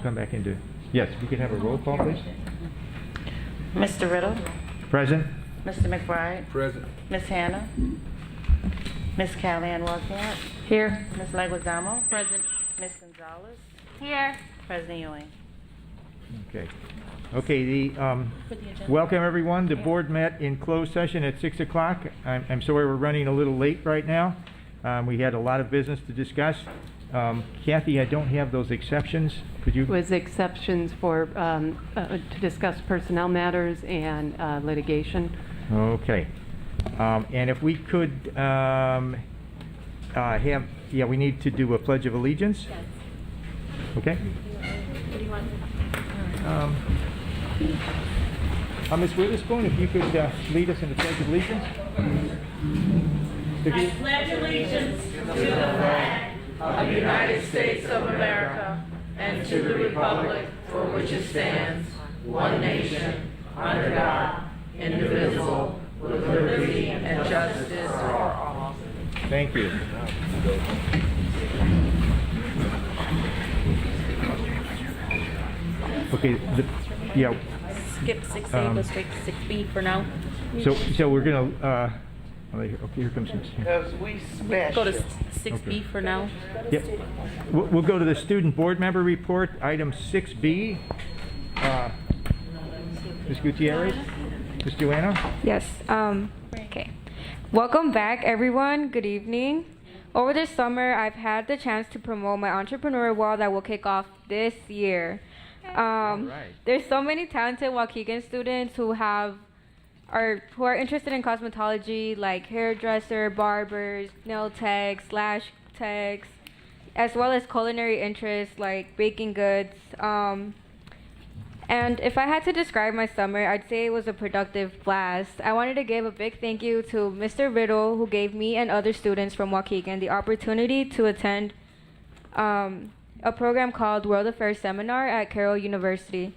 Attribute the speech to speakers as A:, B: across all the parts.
A: come back into, yes, if you could have a roll call, please.
B: Mr. Riddle,
A: Present.
B: Mr. McBride,
C: Present.
B: Ms. Hannah, Ms. Callahan Wozniak,
D: Here.
B: Ms. Leguizamo,
D: Present.
B: Ms. Gonzalez,
D: Here.
B: President Ewing.
A: Okay. Okay, welcome everyone. The board met in closed session at 6 o'clock. I'm sorry we're running a little late right now. We had a lot of business to discuss. Kathy, I don't have those exceptions. Could you?
D: Was exceptions for, to discuss personnel matters and litigation.
A: Okay. And if we could we need to do a Pledge of Allegiance. Yes. Okay.
D: What do you want?
A: Ms. Witherspoon, if you could lead us in the Pledge of Allegiance.
E: I pledge allegiance to the flag of the United States of America and to the republic for which it stands, one nation, under God, indivisible, with liberty and justice for all.
A: Thank you. Okay,
F: Skip 6A, go straight to 6B for now.
A: so we're gonna, okay, here comes Ms.
B: Because we
F: Go to
B: special.
F: 6B for now.
A: Yep. We'll go to the student board member report, item 6B. Ms. Gutierrez, Ms. Joanna?
G: Yes. Okay. Welcome back, everyone. Good evening. Over this summer, I've had the chance to promote my entrepreneur wall that will kick off this year. There's so many talented Waukegan students who are interested in cosmetology, like hairdresser, barbers, nail techs, lash techs, as well as culinary interests like baking goods. And if I had to describe my summer, I'd say it was a productive blast. I wanted to give a big thank you to Mr. Riddle, who gave me and other students from Waukegan the opportunity to attend a program called World Affairs Seminar at Carroll University.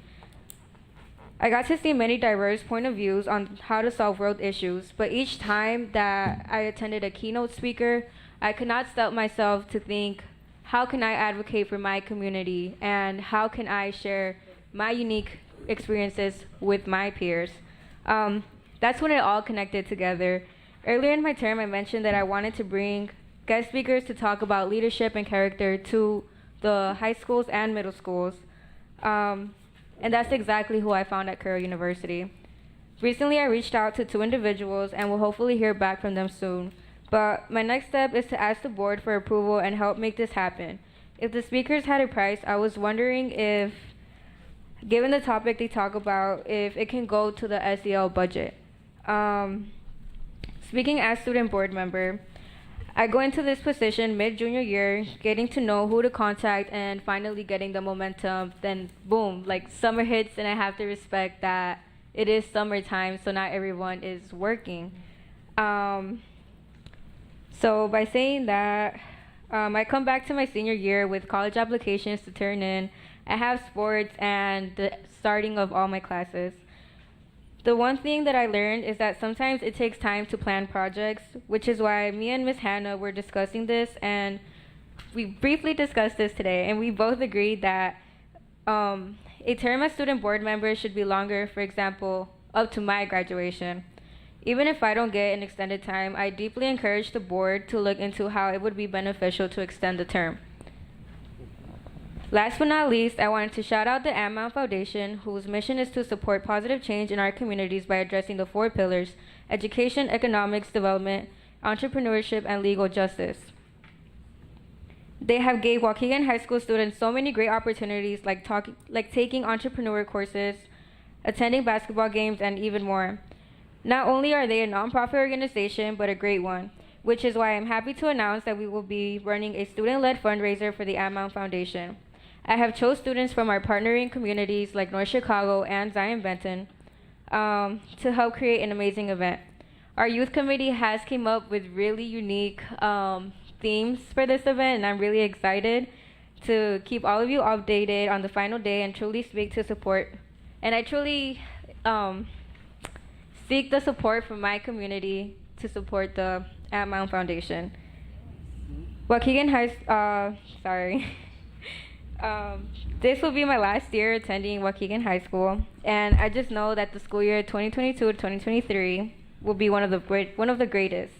G: I got to see many diverse point of views on how to solve world issues, but each time that I attended a keynote speaker, I could not stop myself to think, how can I advocate for my community, and how can I share my unique experiences with my peers? That's when it all connected together. Earlier in my term, I mentioned that I wanted to bring guest speakers to talk about leadership and character to the high schools and middle schools. And that's exactly who I found at Carroll University. Recently, I reached out to 2 individuals and will hopefully hear back from them soon. But my next step is to ask the board for approval and help make this happen. If the speakers had a price, I was wondering if, given the topic they talk about, if it can go to the SEL budget. Speaking as student board member, I go into this position mid-junior year, getting to know who to contact and finally getting the momentum. Then boom, like summer hits and I have to respect that it is summertime, so not everyone is working. So by saying that, I come back to my senior year with college applications to turn in. I have sports and the starting of all my classes. The one thing that I learned is that sometimes it takes time to plan projects, which is why me and Ms. Hannah were discussing this, and we briefly discussed this today, and we both agreed that a term as student board member should be longer, for example, up to my graduation. Even if I don't get an extended time, I deeply encourage the board to look into how it would be beneficial to extend the term. Last but not least, I wanted to shout out the Amount Foundation, whose mission is to support positive change in our communities by addressing the 4 pillars: education, economics, development, entrepreneurship, and legal justice. They have gave Waukegan High School students so many great opportunities, like taking entrepreneur courses, attending basketball games, and even more. Not only are they a nonprofit organization, but a great one, which is why I'm happy to announce that we will be running a student-led fundraiser for the Amount Foundation. I have chose students from our partnering communities like North Chicago and Zion Benton to help create an amazing event. Our youth committee has came up with really unique themes for this event, and I'm really excited to keep all of you updated on the final day and truly speak to support. And I truly seek the support from my community to support the Amount Foundation. Waukegan High, This will be my last year attending Waukegan High School, and I just know that the school year 2022 to 2023 will be one of the greatest.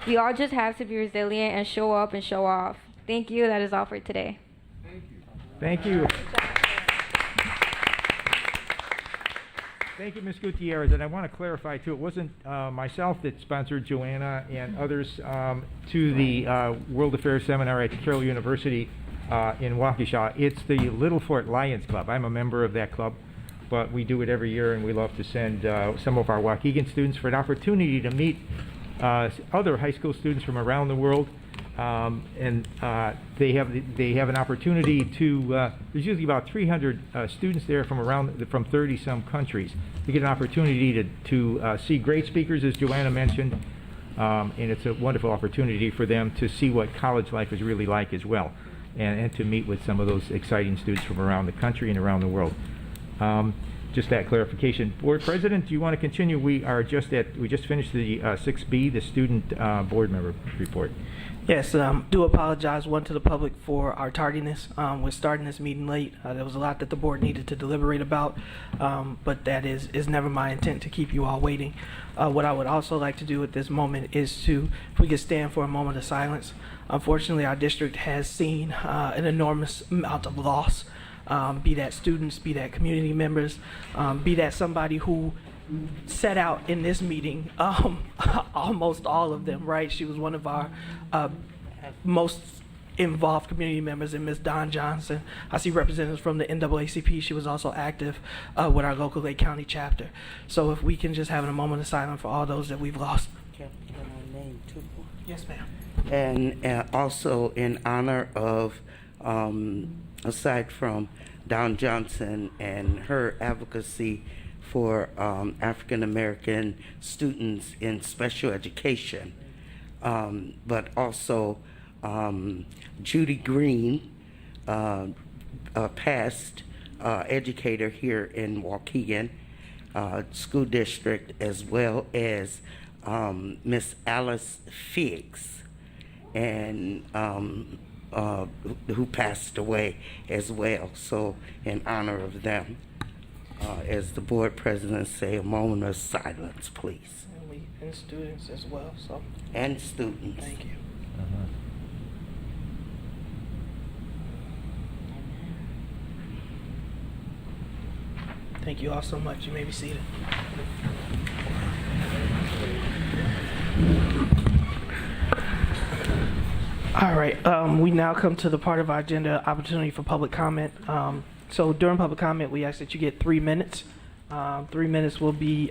G: We all just have to be resilient and show up and show off. Thank you. That is all for today.
A: Thank you. Thank you, Ms. Gutierrez. And I want to clarify, too, it wasn't myself that sponsored Joanna and others to the World Affairs Seminar at Carroll University in Waukesha. It's the Little Fort Lions Club. I'm a member of that club, but we do it every year, and we love to send some of our Waukegan students for an opportunity to meet other high school students from around the world. And they have an opportunity to. There's usually about 300 students there from 30 some countries. They get an opportunity to see great speakers, as Joanna mentioned, and it's a wonderful opportunity for them to see what college life is really like as well, and to meet with some of those exciting students from around the country and around the world. Just that clarification. Board President, do you want to continue? We just finished the 6B, the student board member report.
C: Yes, do apologize, one, to the public for our tardiness. We're starting this meeting late. There was a lot that the board needed to deliberate about, but that is never my intent to keep you all waiting. What I would also like to do at this moment is to, if we could stand for a moment of silence. Unfortunately, our district has seen an enormous amount of loss, be that students, be that community members, be that somebody who set out in this meeting, almost all of them, right? She was one of our most involved community members, in Ms. Dawn Johnson. I see representatives from the NAACP. She was also active with our local Lake County chapter. So if we can just have a moment of silence for all those that we've lost.
H: Can I name two more?
C: Yes, ma'am.
H: And also in honor of, aside from Dawn Johnson and her advocacy for African American students in special education, but also Judy Green, a past educator here in Waukegan School District, as well as Miss Alice Figgs, and who passed away as well. So in honor of them, as the board president say, a moment of silence, please.
C: And students as well, so.
H: And students.
C: Thank you. Thank you all so much. You may be seated. All right, we now come to the part of our agenda, opportunity for public comment. So during public comment, we ask that you get 3 minutes. 3 minutes will be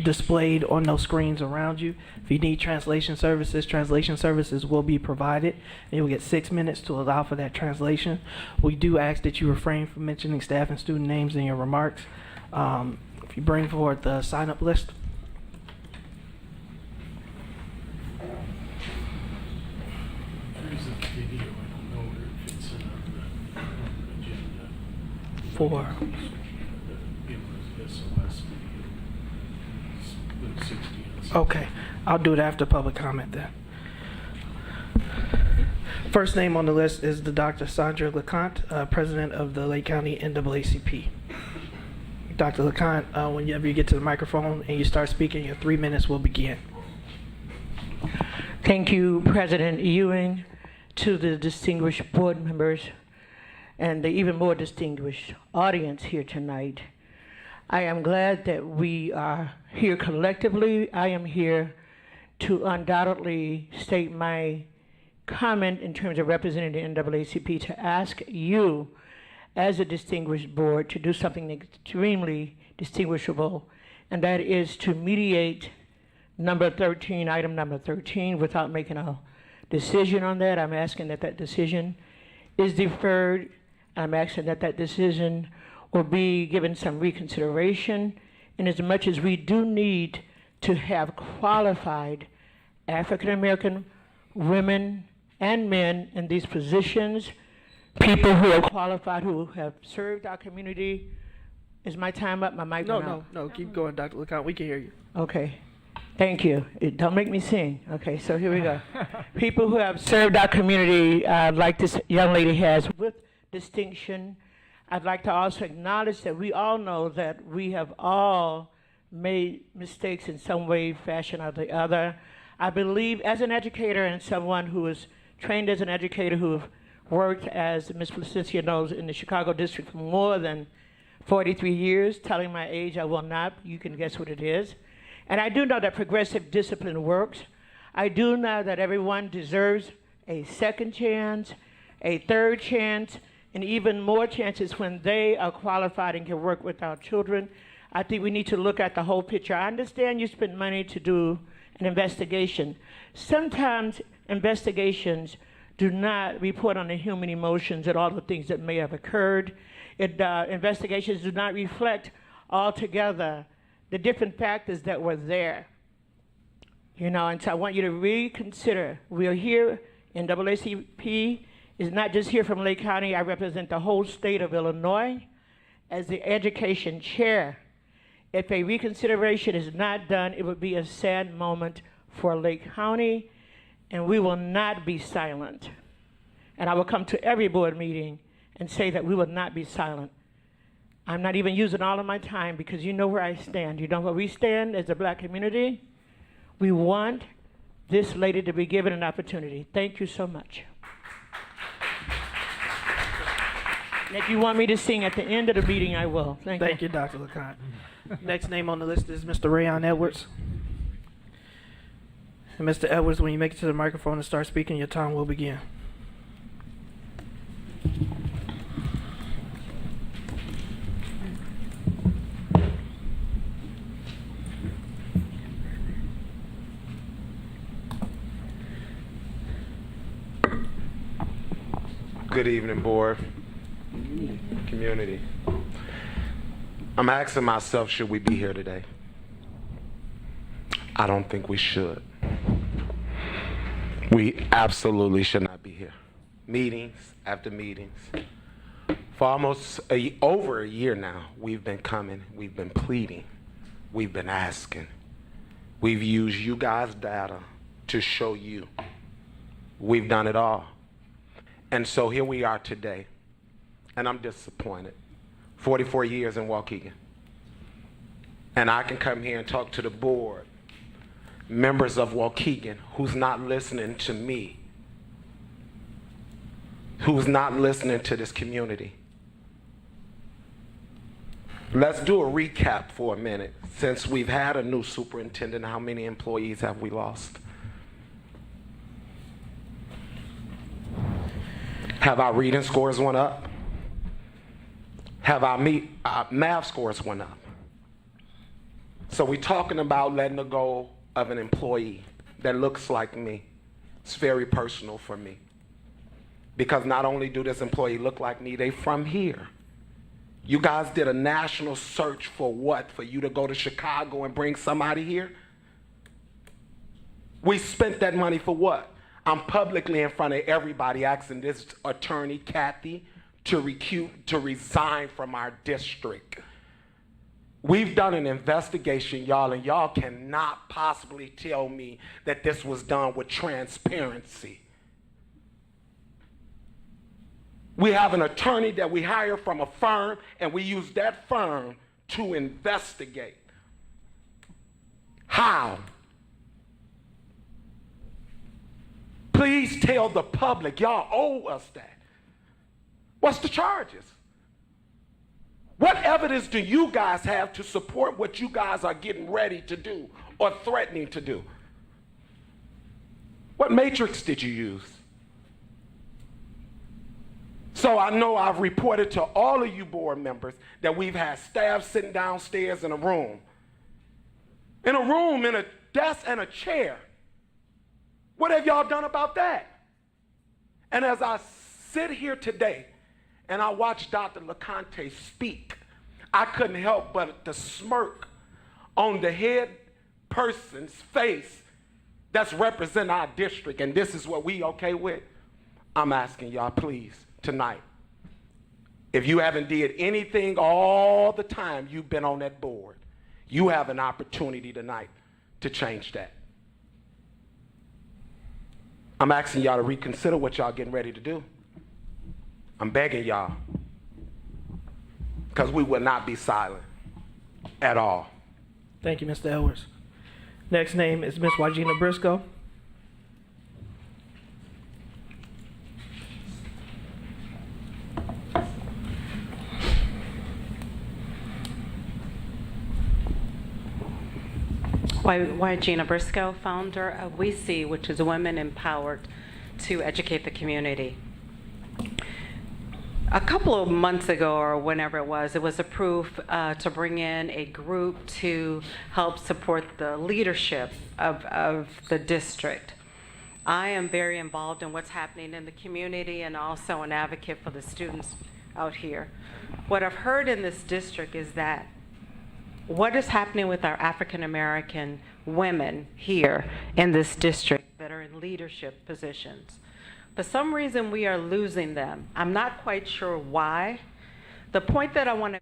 C: displayed on those screens around you. If you need translation services will be provided, and you'll get 6 minutes to allow for that translation. We do ask that you refrain from mentioning staff and student names in your remarks. If you bring forward the sign-up list.
I: There's a video, I don't know if it's on the agenda.
C: For
I: It was SOS video. It's like 60 and something.
C: Okay, I'll do it after public comment then. First name on the list is the Dr. Sandra LeConte, president of the Lake County NAACP. Dr. LeConte, whenever you get to the microphone and you start speaking, your 3 minutes will begin.
J: Thank you, President Ewing, to the distinguished board members and the even more distinguished audience here tonight. I am glad that we are here collectively. I am here to undoubtedly state my comment in terms of representing the NAACP to ask you, as a distinguished board, to do something extremely distinguishable, and that is to mediate number 13, item number 13, without making a decision on that. I'm asking that that decision is deferred. I'm asking that that decision will be given some reconsideration, in as much as we do need to have qualified African American women and men in these positions, people who are qualified, who have served our community. Is my time up? My mic went out?
C: No, keep going, Dr. LeConte, we can hear you.
J: Okay, thank you. Don't make me sing. Okay, so here we go. People who have served our community, like this young lady has, with distinction. I'd like to also acknowledge that we all know that we have all made mistakes in some way, fashion, or the other. I believe as an educator and someone who is trained as an educator who have worked, as Ms. Placicia knows, in the Chicago district for more than 43 years, telling my age I will not, you can guess what it is. And I do know that progressive discipline works. I do know that everyone deserves a second chance, a third chance, and even more chances when they are qualified and can work with our children. I think we need to look at the whole picture. I understand you spend money to do an investigation. Sometimes investigations do not report on the human emotions and all the things that may have occurred. Investigations do not reflect altogether the different factors that were there. You know, and so I want you to reconsider. We are here in NAACP. Is not just here from Lake County. I represent the whole state of Illinois as the education chair. If a reconsideration is not done, it would be a sad moment for Lake County, and we will not be silent. And I will come to every board meeting and say that we will not be silent. I'm not even using all of my time because you know where I stand. You know where we stand as a black community? We want this lady to be given an opportunity. Thank you so much. And if you want me to sing at the end of the meeting, I will.
C: Thank you, Dr. LeConte. Next name on the list is Mr. Rayon Edwards. And Mr. Edwards, when you make it to the microphone and start speaking, your time will begin.
K: Good evening, board, community. I'm asking myself, should we be here today? I don't think we should. We absolutely should not be here. Meetings after meetings. For almost over a year now, we've been coming, we've been pleading, we've been asking. We've used you guys' data to show you. We've done it all. And so here we are today, and I'm disappointed. 44 years in Waukegan. And I can come here and talk to the board, members of Waukegan, who's not listening to me, who's not listening to this community. Let's do a recap for a minute. Since we've had a new superintendent, how many employees have we lost? Have our reading scores went up? Have our math scores went up? So we're talking about letting go of an employee that looks like me. It's very personal for me. Because not only do this employee look like me, they from here. You guys did a national search for what? For you to go to Chicago and bring somebody here? We spent that money for what? I'm publicly in front of everybody asking this attorney, Kathy, to resign from our district. We've done an investigation, y'all, and y'all cannot possibly tell me that this was done with transparency. We have an attorney that we hire from a firm, and we use that firm to investigate. How? Please tell the public, y'all owe us that. What's the charges? What evidence do you guys have to support what you guys are getting ready to do or threatening to do? What matrix did you use? So I know I've reported to all of you board members that we've had staff sitting downstairs in a room, in a desk and a chair. What have y'all done about that? And as I sit here today and I watch Dr. LeConte speak, I couldn't help but to smirk on the head person's face that's representing our district, and this is what we okay with. I'm asking y'all, please, tonight, if you haven't did anything all the time you've been on that board, you have an opportunity tonight to change that. I'm asking y'all to reconsider what y'all getting ready to do. I'm begging y'all, because we will not be silent at all.
C: Thank you, Mr. Edwards. Next name is Miss Wajina Briscoe.
B: Gina Briscoe, founder of We See, which is Women Empowered to Educate the Community. A couple of months ago, or whenever it was approved to bring in a group to help support the leadership of the district. I am very involved in what's happening in the community and also an advocate for the students out here. What I've heard in this district is that what is happening with our African American women here in this district that are in leadership positions. For some reason, we are losing them. I'm not quite sure why. The point that I want to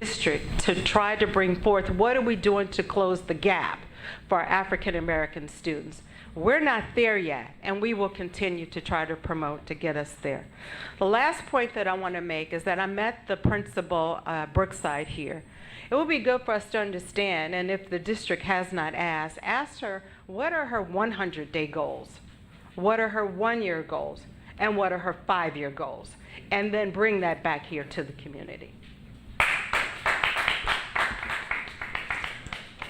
B: district to try to bring forth what are we doing to close the gap for our African American students. We're not there yet, and we will continue to try to promote to get us there. The last point that I want to make is that I met the principal Brookside here. It would be good for us to understand, and if the district has not asked, ask her what are her 100-day goals, what are her 1-year goals, and what are her 5-year goals, and then bring that back here to the community.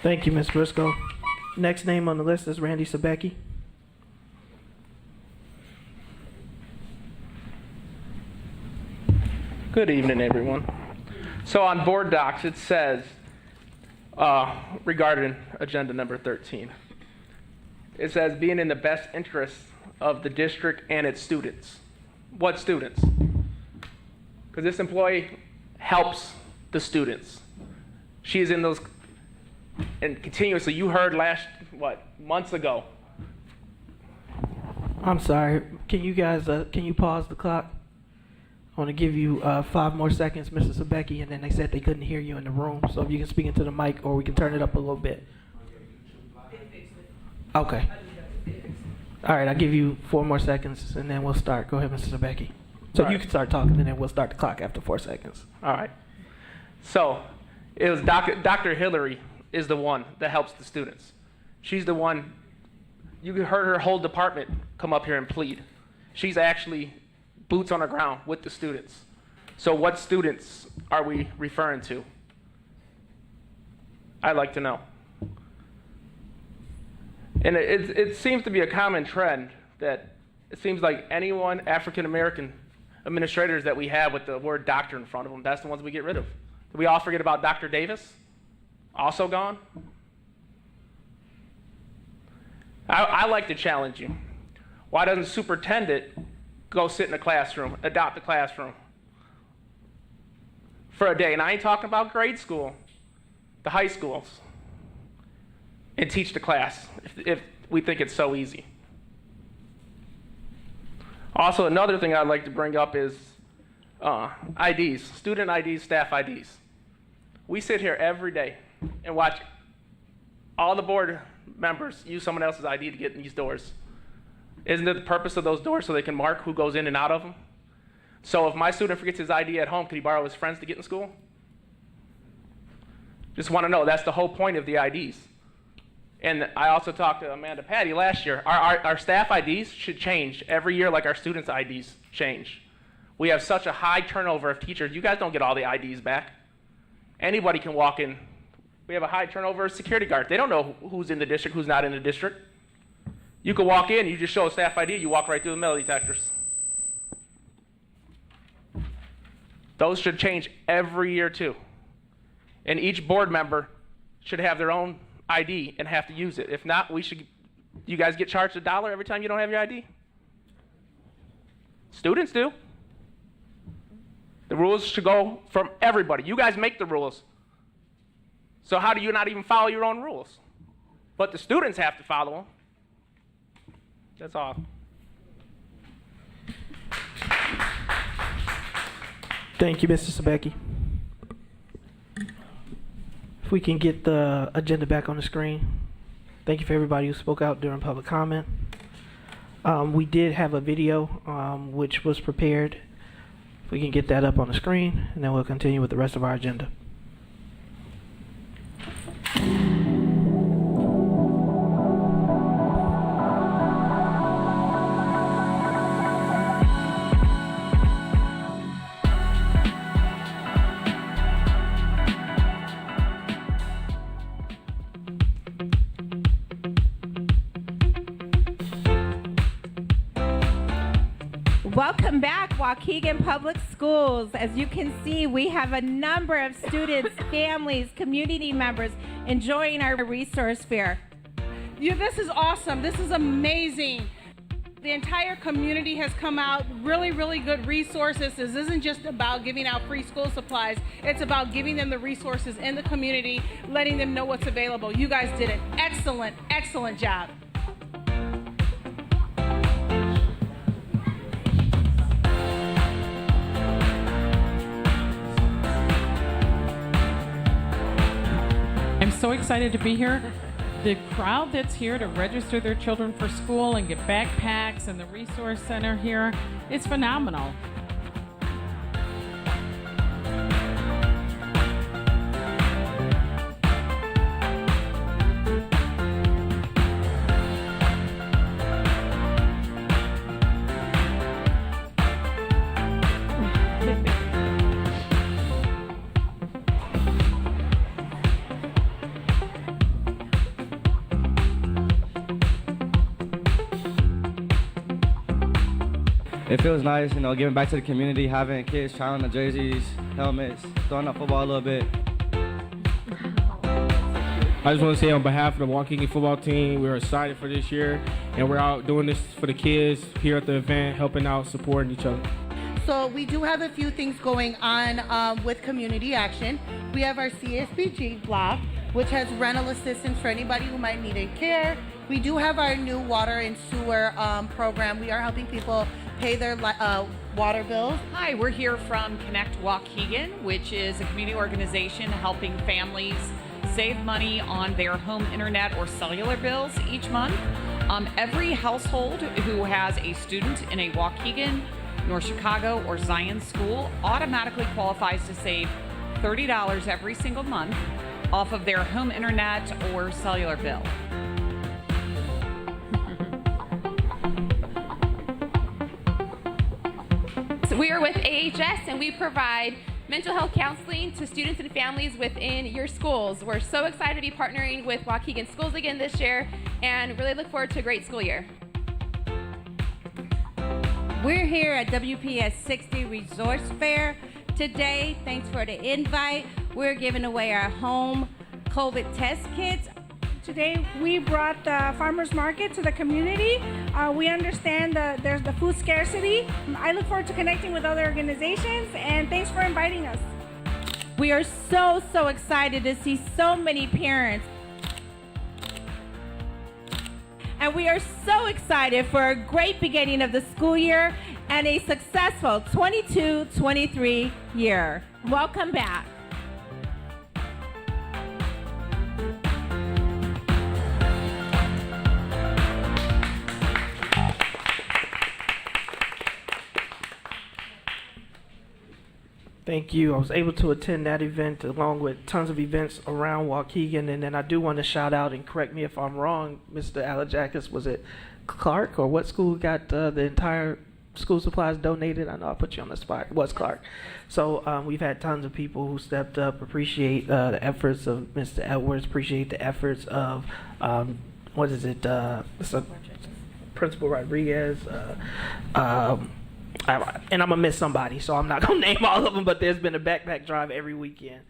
C: Thank you, Ms. Briscoe. Next name on the list is Randy Sabecki.
L: Good evening, everyone. So on board docs, it says, regarding agenda number 13, it says being in the best interest of the district and its students. What students? Because this employee helps the students. She is in those, and continuously, you heard months ago.
C: I'm sorry. Can you guys, can you pause the clock? I want to give you 5 more seconds, Mr. Sabecki, and then they said they couldn't hear you in the room. So if you can speak into the mic, or we can turn it up a little bit. Okay. All right, I'll give you 4 more seconds, and then we'll start. Go ahead, Mr. Sabecki. So you can start talking, and then we'll start the clock after 4 seconds.
L: All right. So it was Dr. Hillary is the one that helps the students. She's the one, you heard her whole department come up here and plead. She's actually boots on the ground with the students. So what students are we referring to? I'd like to know. And it seems to be a common trend that it seems like anyone, African American administrators that we have with the word doctor in front of them, that's the ones we get rid of. Did we all forget about Dr. Davis? Also gone? I like to challenge you. Why doesn't the superintendent go sit in a classroom, adopt a classroom for a day? And I ain't talking about grade school, the high schools, and teach the class if we think it's so easy. Also, another thing I'd like to bring up is IDs, student IDs, staff IDs. We sit here every day and watch all the board members use someone else's ID to get in these doors. Isn't it the purpose of those doors so they can mark who goes in and out of them? So if my student forgets his ID at home, can he borrow his friends to get in school? Just want to know, that's the whole point of the IDs. And I also talked to Amanda Patty last year. Our staff IDs should change every year like our students' IDs change. We have such a high turnover of teachers. You guys don't get all the IDs back. Anybody can walk in. We have a high turnover of security guards. They don't know who's in the district, who's not in the district. You can walk in, you just show a staff ID, you walk right through the metal detectors. Those should change every year too. And each board member should have their own ID and have to use it. If not, you guys get charged $1 every time you don't have your ID? Students do. The rules should go from everybody. You guys make the rules. So how do you not even follow your own rules? But the students have to follow them. That's all.
C: Thank you, Mr. Sabecki. If we can get the agenda back on the screen. Thank you for everybody who spoke out during public comment. We did have a video which was prepared. If we can get that up on the screen, and then we'll continue with the rest of our agenda.
E: Welcome back, Waukegan Public Schools. As you can see, we have a number of students, families, community members enjoying our resource fair.
M: This is awesome. This is amazing. The entire community has come out, really, really good resources. This isn't just about giving out free school supplies. It's about giving them the resources in the community, letting them know what's available. You guys did an excellent, excellent job.
N: I'm so excited to be here. The crowd that's here to register their children for school and get backpacks and the resource center here, it's phenomenal.
O: It feels nice, giving back to the community, having kids trying on the jerseys, helmets, throwing up football a little bit.
P: I just want to say on behalf of the Waukegan football team, we're excited for this year, and we're out doing this for the kids here at the event, helping out, supporting each other.
Q: So we do have a few things going on with community action. We have our CSBG block, which has rental assistance for anybody who might need care. We do have our new water and sewer program. We are helping people pay their water bills.
R: Hi, we're here from Connect Waukegan, which is a community organization helping families save money on their home internet or cellular bills each month. Every household who has a student in a Waukegan, North Chicago, or Zion school automatically qualifies to save $30 every single month off of their home internet or cellular bill.
S: We are with AHS, and we provide mental health counseling to students and families within your schools. We're so excited to be partnering with Waukegan Schools again this year, and really look forward to a great school year.
E: We're here at WPS 60 Resource Fair today. Thanks for the invite. We're giving away our home COVID test kits
M: Today we brought the farmers market to the community. We understand that there's the food scarcity. I look forward to connecting with other organizations, and thanks for inviting us.
E: We are so excited to see so many parents. And we are so excited for a great beginning of the school year and a successful 22-23 year. Welcome back.
C: Thank you. I was able to attend that event along with tons of events around Waukegan. And then I do want to shout out, and correct me if I'm wrong, Mr. Alajakis, was it Clark or what school got the entire school supplies donated? I know I put you on the spot. It was Clark. So we've had tons of people who stepped up, appreciate the efforts of Mr. Edwards, appreciate the efforts of, Principal Rodriguez, and I'm gonna miss somebody, so I'm not gonna name all of them, but there's been a backpack drive every weekend.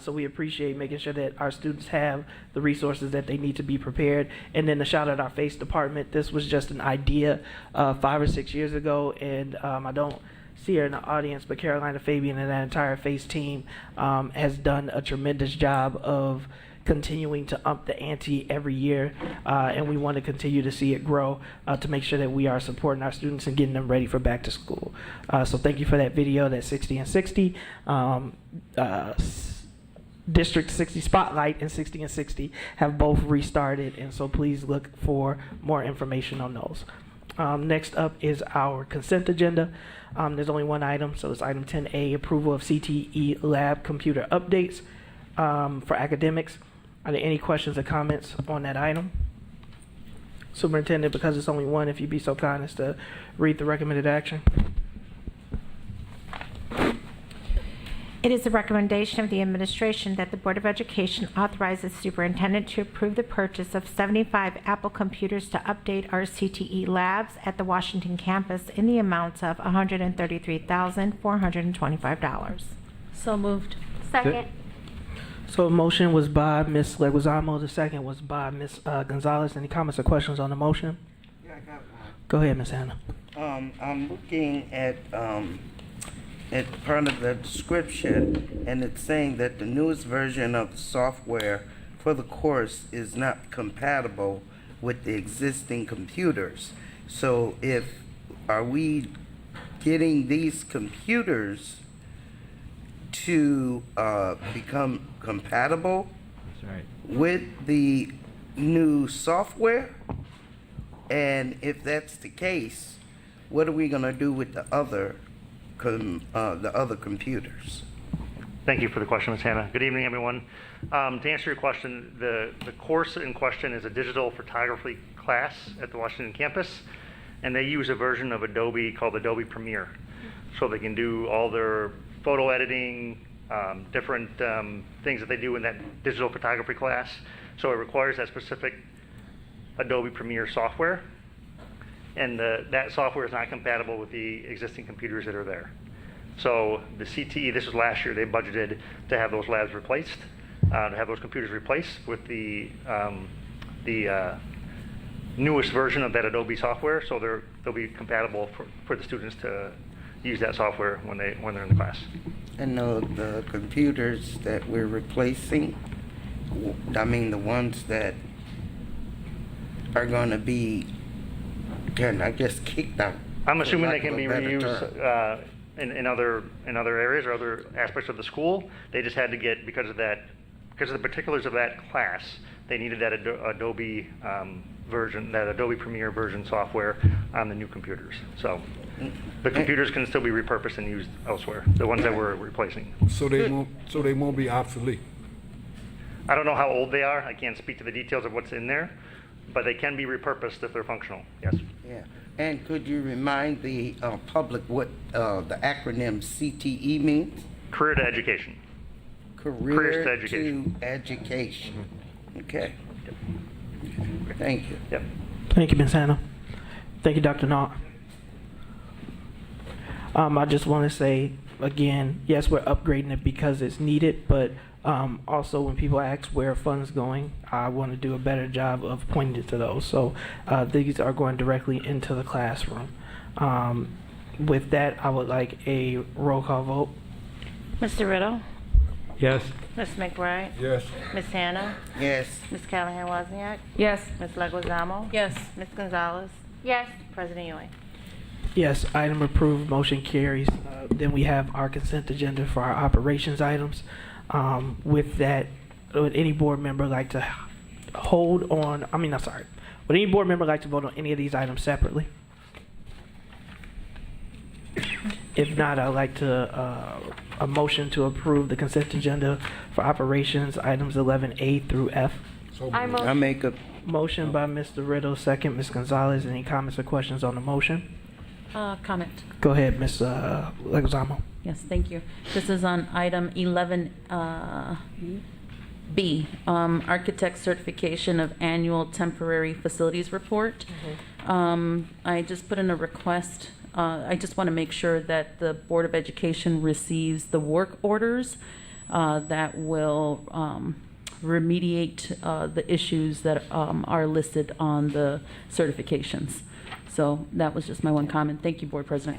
C: So we appreciate making sure that our students have the resources that they need to be prepared. And then to shout out our FACE department, this was just an idea 5 or 6 years ago, and I don't see her in the audience, but Carolina Fabian and that entire FACE team has done a tremendous job of continuing to up the ante every year, and we want to continue to see it grow to make sure that we are supporting our students and getting them ready for back to school. So thank you for that video, that 60 and 60. District 60 Spotlight and 60 and 60 have both restarted, and so please look for more information on those. Next up is our consent agenda. There's only one item, so it's item 10A, approval of CTE lab computer updates for academics. Are there any questions or comments on that item? Superintendent, because it's only one, if you'd be so kind as to read the recommended action.
T: It is the recommendation of the administration that the Board of Education authorizes superintendent to approve the purchase of 75 Apple computers to update our CTE labs at the Washington campus in the amount of $133,425.
F: So moved.
T: Second.
C: So a motion was by Ms. Leguizamo, the second was by Ms. Gonzalez. Any comments or questions on the motion?
H: Yeah, I got one.
C: Go ahead, Ms. Hannah.
H: I'm looking at part of the description, and it's saying that the newest version of the software for the course is not compatible with the existing computers. So are we getting these computers to become compatible with the new software? And if that's the case, what are we going to do with the other computers?
U: Thank you for the question, Ms. Hannah. Good evening, everyone. To answer your question, the course in question is a digital photography class at the Washington campus, and they use a version of Adobe called Adobe Premiere. So they can do all their photo editing, different things that they do in that digital photography class. So it requires that specific Adobe Premiere software, and that software is not compatible with the existing computers that are there. So the CTE, this was last year, they budgeted to have those labs replaced, to have those computers replaced with the newest version of that Adobe software, so they'll be compatible for the students to use that software when they're in the class.
H: And the computers that we're replacing, I mean the ones that are going to be, I guess, kicked out.
U: I'm assuming they can be reused in other areas or other aspects of the school. They just had to get, because of the particulars of that class, they needed that Adobe version, that Adobe Premiere version software on the new computers. So the computers can still be repurposed and used elsewhere, the ones that we're replacing.
I: So they won't be obsolete.
U: I don't know how old they are. I can't speak to the details of what's in there, but they can be repurposed if they're functional, yes.
H: Yeah. And could you remind the public what the acronym CTE means?
U: Career to Education.
H: Career to Education. Okay. Thank you.
U: Yep.
C: Thank you, Ms. Hannah. Thank you, Dr. Knott. I just want to say, again, yes, we're upgrading it because it's needed, but Also, when people ask where funds going, I want to do a better job of pointing to those. So these are going directly into the classroom. With that, I would like a roll call vote.
T: Mr. Riddle?
A: Yes.
T: Ms. McBride?
I: Yes.
T: Ms. Hannah?
H: Yes.
T: Ms. Callahan Wozniak?
F: Yes.
T: Ms. Leguizamo?
F: Yes.
T: Ms. Gonzalez?
F: Yes.
T: President Ewing?
C: Yes, item approved, motion carries. Then we have our consent agenda for our operations items. With that, would any board member like to hold on, would any board member like to vote on any of these items separately? If not, I'd like to, a motion to approve the consent agenda for operations items 11A through F.
H: I make a
C: Motion by Mr. Riddle, second Ms. Gonzalez. Any comments or questions on the motion?
F: Comment.
C: Go ahead, Ms. Leguizamo.
F: Yes, thank you. This is on item 11, B, architect certification of annual temporary facilities report. I just put in a request. I just want to make sure that the Board of Education receives the work orders that will remediate the issues that are listed on the certifications. So that was just my one comment. Thank you, Board President.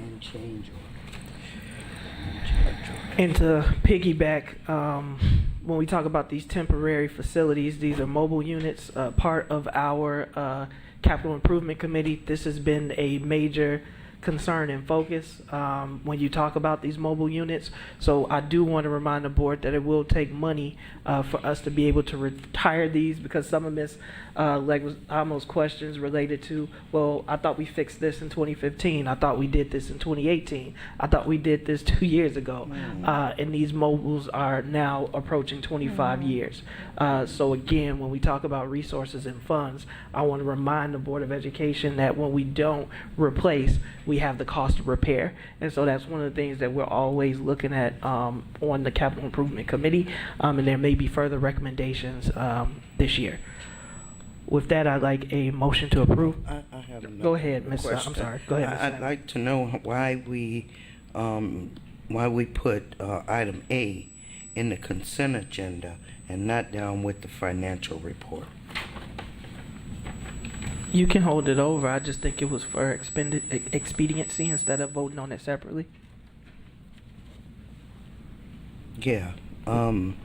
C: And to piggyback, when we talk about these temporary facilities, these are mobile units, part of our capital improvement committee. This has been a major concern and focus when you talk about these mobile units. So I do want to remind the board that it will take money for us to be able to retire these, because some of Ms. Leguizamo's questions related to, well, I thought we fixed this in 2015. I thought we did this in 2018. I thought we did this 2 years ago. And these mobiles are now approaching 25 years. So again, when we talk about resources and funds, I want to remind the Board of Education that when we don't replace, we have the cost of repair. And so that's one of the things that we're always looking at on the Capital Improvement Committee, and there may be further recommendations this year. With that, I'd like a motion to approve.
H: I have another
C: Go ahead, Ms.
H: question.
C: I'm sorry. Go ahead, Ms.
H: I'd
C: Sanders.
H: like to know why we put item A in the consent agenda and not down with the financial report.
C: You can hold it over. I just think it was for expediency instead of voting on it separately.
H: Yeah. I'm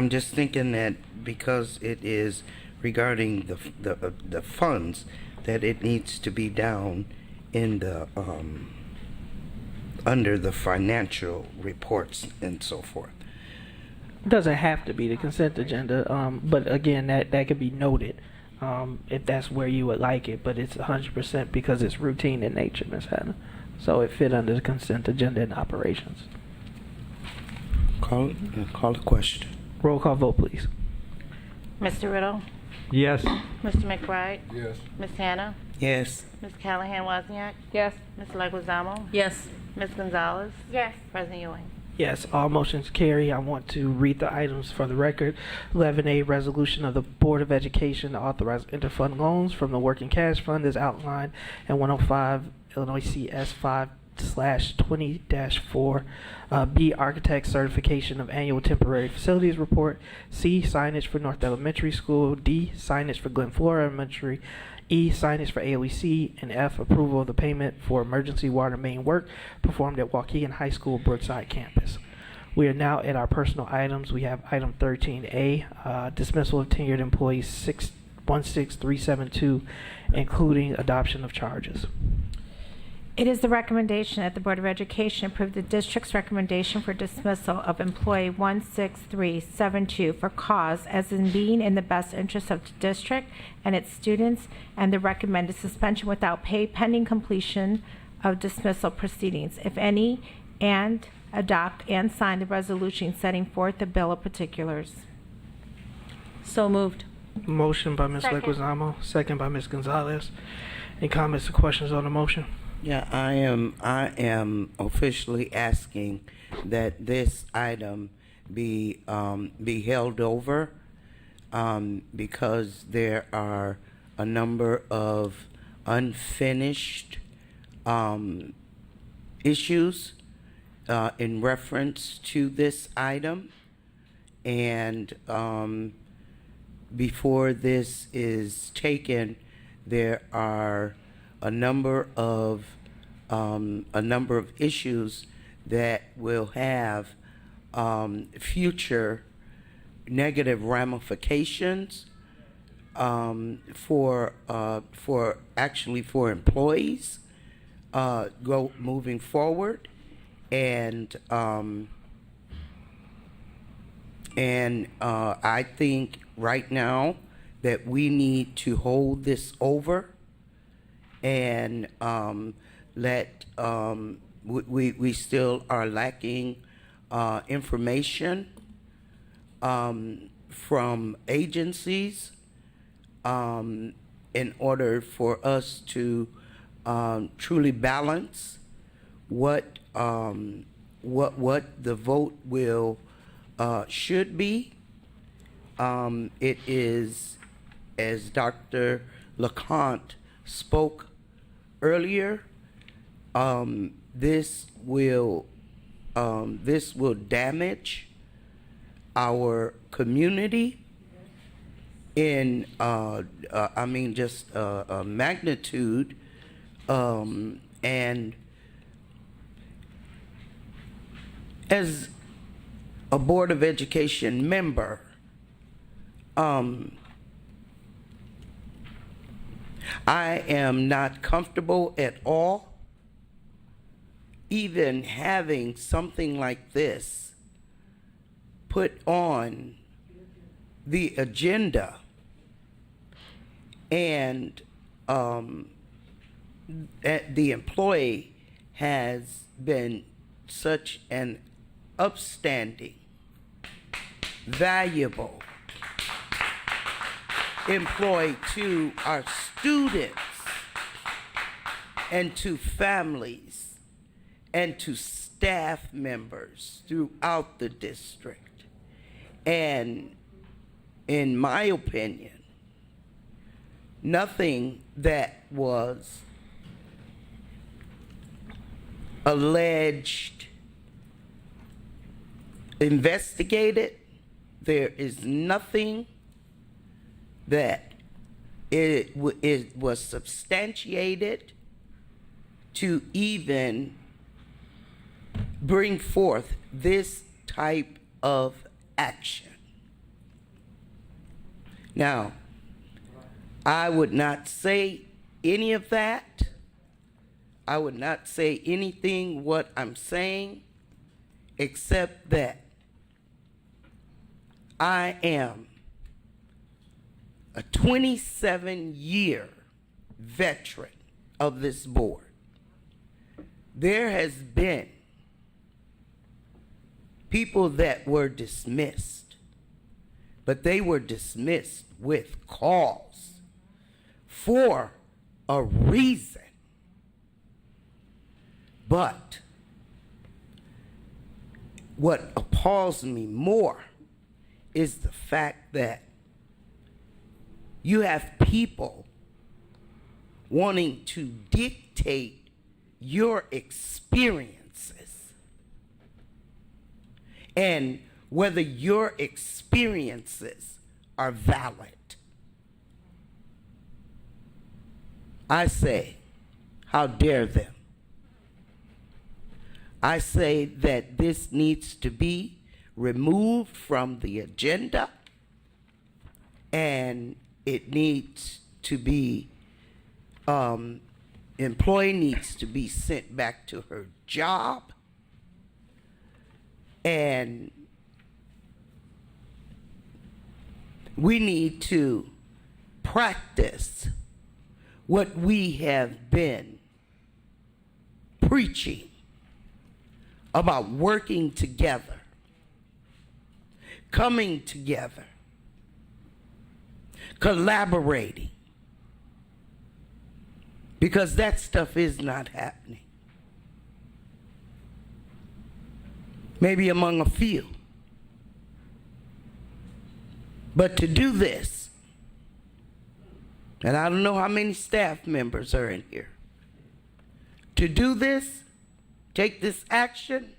H: just thinking that because it is regarding the funds, that it needs to be down in the under the financial reports and so forth.
C: It doesn't have to be the consent agenda, but again, that could be noted if that's where you would like it. But it's 100% because it's routine in nature, Ms. Hannah. So it fit under the consent agenda and operations.
H: Call the question.
C: Roll call vote, please.
T: Mr. Riddle?
A: Yes.
T: Mr. McBride?
I: Yes.
T: Ms. Hannah?
H: Yes.
T: Ms. Callahan Wozniak?
G: Yes.
T: Ms. Leguizamo?
F: Yes.
T: Ms. Gonzalez?
F: Yes.
T: President Ewing?
C: Yes, all motions carry. I want to read the items for the record. 11A, resolution of the Board of Education to authorize interfund loans from the working cash fund as outlined in 105 Illinois CS 5/20-4. B, architect certification of annual temporary facilities report. C, signage for North Elementary School. D, signage for Glen Flora Elementary. E, signage for AOEC, and F, approval of the payment for emergency water main work performed at Waukegan High School Brookside campus. We are now at our personal items. We have item 13A, dismissal of tenured employees 16372, including adoption of charges.
T: It is the recommendation that the Board of Education approve the district's recommendation for dismissal of employee 16372 for cause as in being in the best interest of the district and its students, and the recommended suspension without pay pending completion of dismissal proceedings, if any, and adopt and sign the resolution setting forth the bill of particulars.
F: So moved.
C: Motion by Ms.
T: Second.
C: Leguizamo, second by Ms. Gonzalez. Any comments or questions on the motion?
H: Yeah, I am officially asking that this item be held over because there are a number of unfinished issues in reference to this item, And before this is taken, there are a number of issues that will have future negative ramifications for employees moving forward, and I think right now that we need to hold this over and we still are lacking information from agencies in order for us to truly balance what the vote will should be. It is, as Dr. LeConte spoke earlier, this will damage our community in just a magnitude, and as a Board of Education member, I am not comfortable at all even having something like this put on the agenda, and the employee has been such an upstanding, valuable employee to our students and to families and to staff members throughout the district. And in my opinion, nothing that was alleged, investigated, there is nothing that it was substantiated to even bring forth this type of action. Now, I would not say any of that. I would not say anything what I'm saying, except that I am a 27-year veteran of this board. There has been people that were dismissed, but they were dismissed with cause for a reason. But what appalls me more is the fact that you have people wanting to dictate your experiences and whether your experiences are valid. I say, how dare them? I say that this needs to be removed from the agenda, and it needs to be, employee needs to be sent back to her job, and we need to practice what we have been preaching about: working together, coming together, collaborating, because that stuff is not happening. Maybe among a few. But to do this, and I don't know how many staff members are in here, to do this, take this action,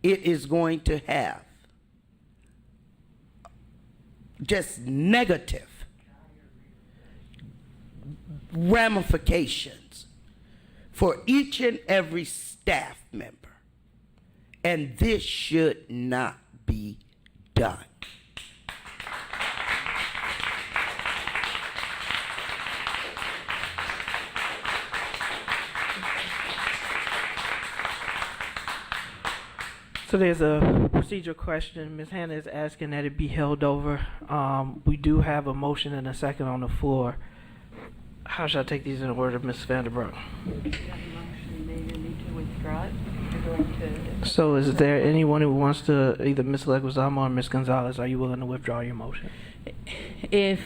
H: it is going to have just negative ramifications for each and every staff member. And this should not be done.
C: So there's a procedural question. Ms. Hannah is asking that it be held over. We do have a motion and a second on the floor. How should I take these in order, Ms. Vanderbroek? So is there anyone who wants to, either Ms. Leguizamo or Ms. Gonzalez, are you willing to withdraw your motion?
F: If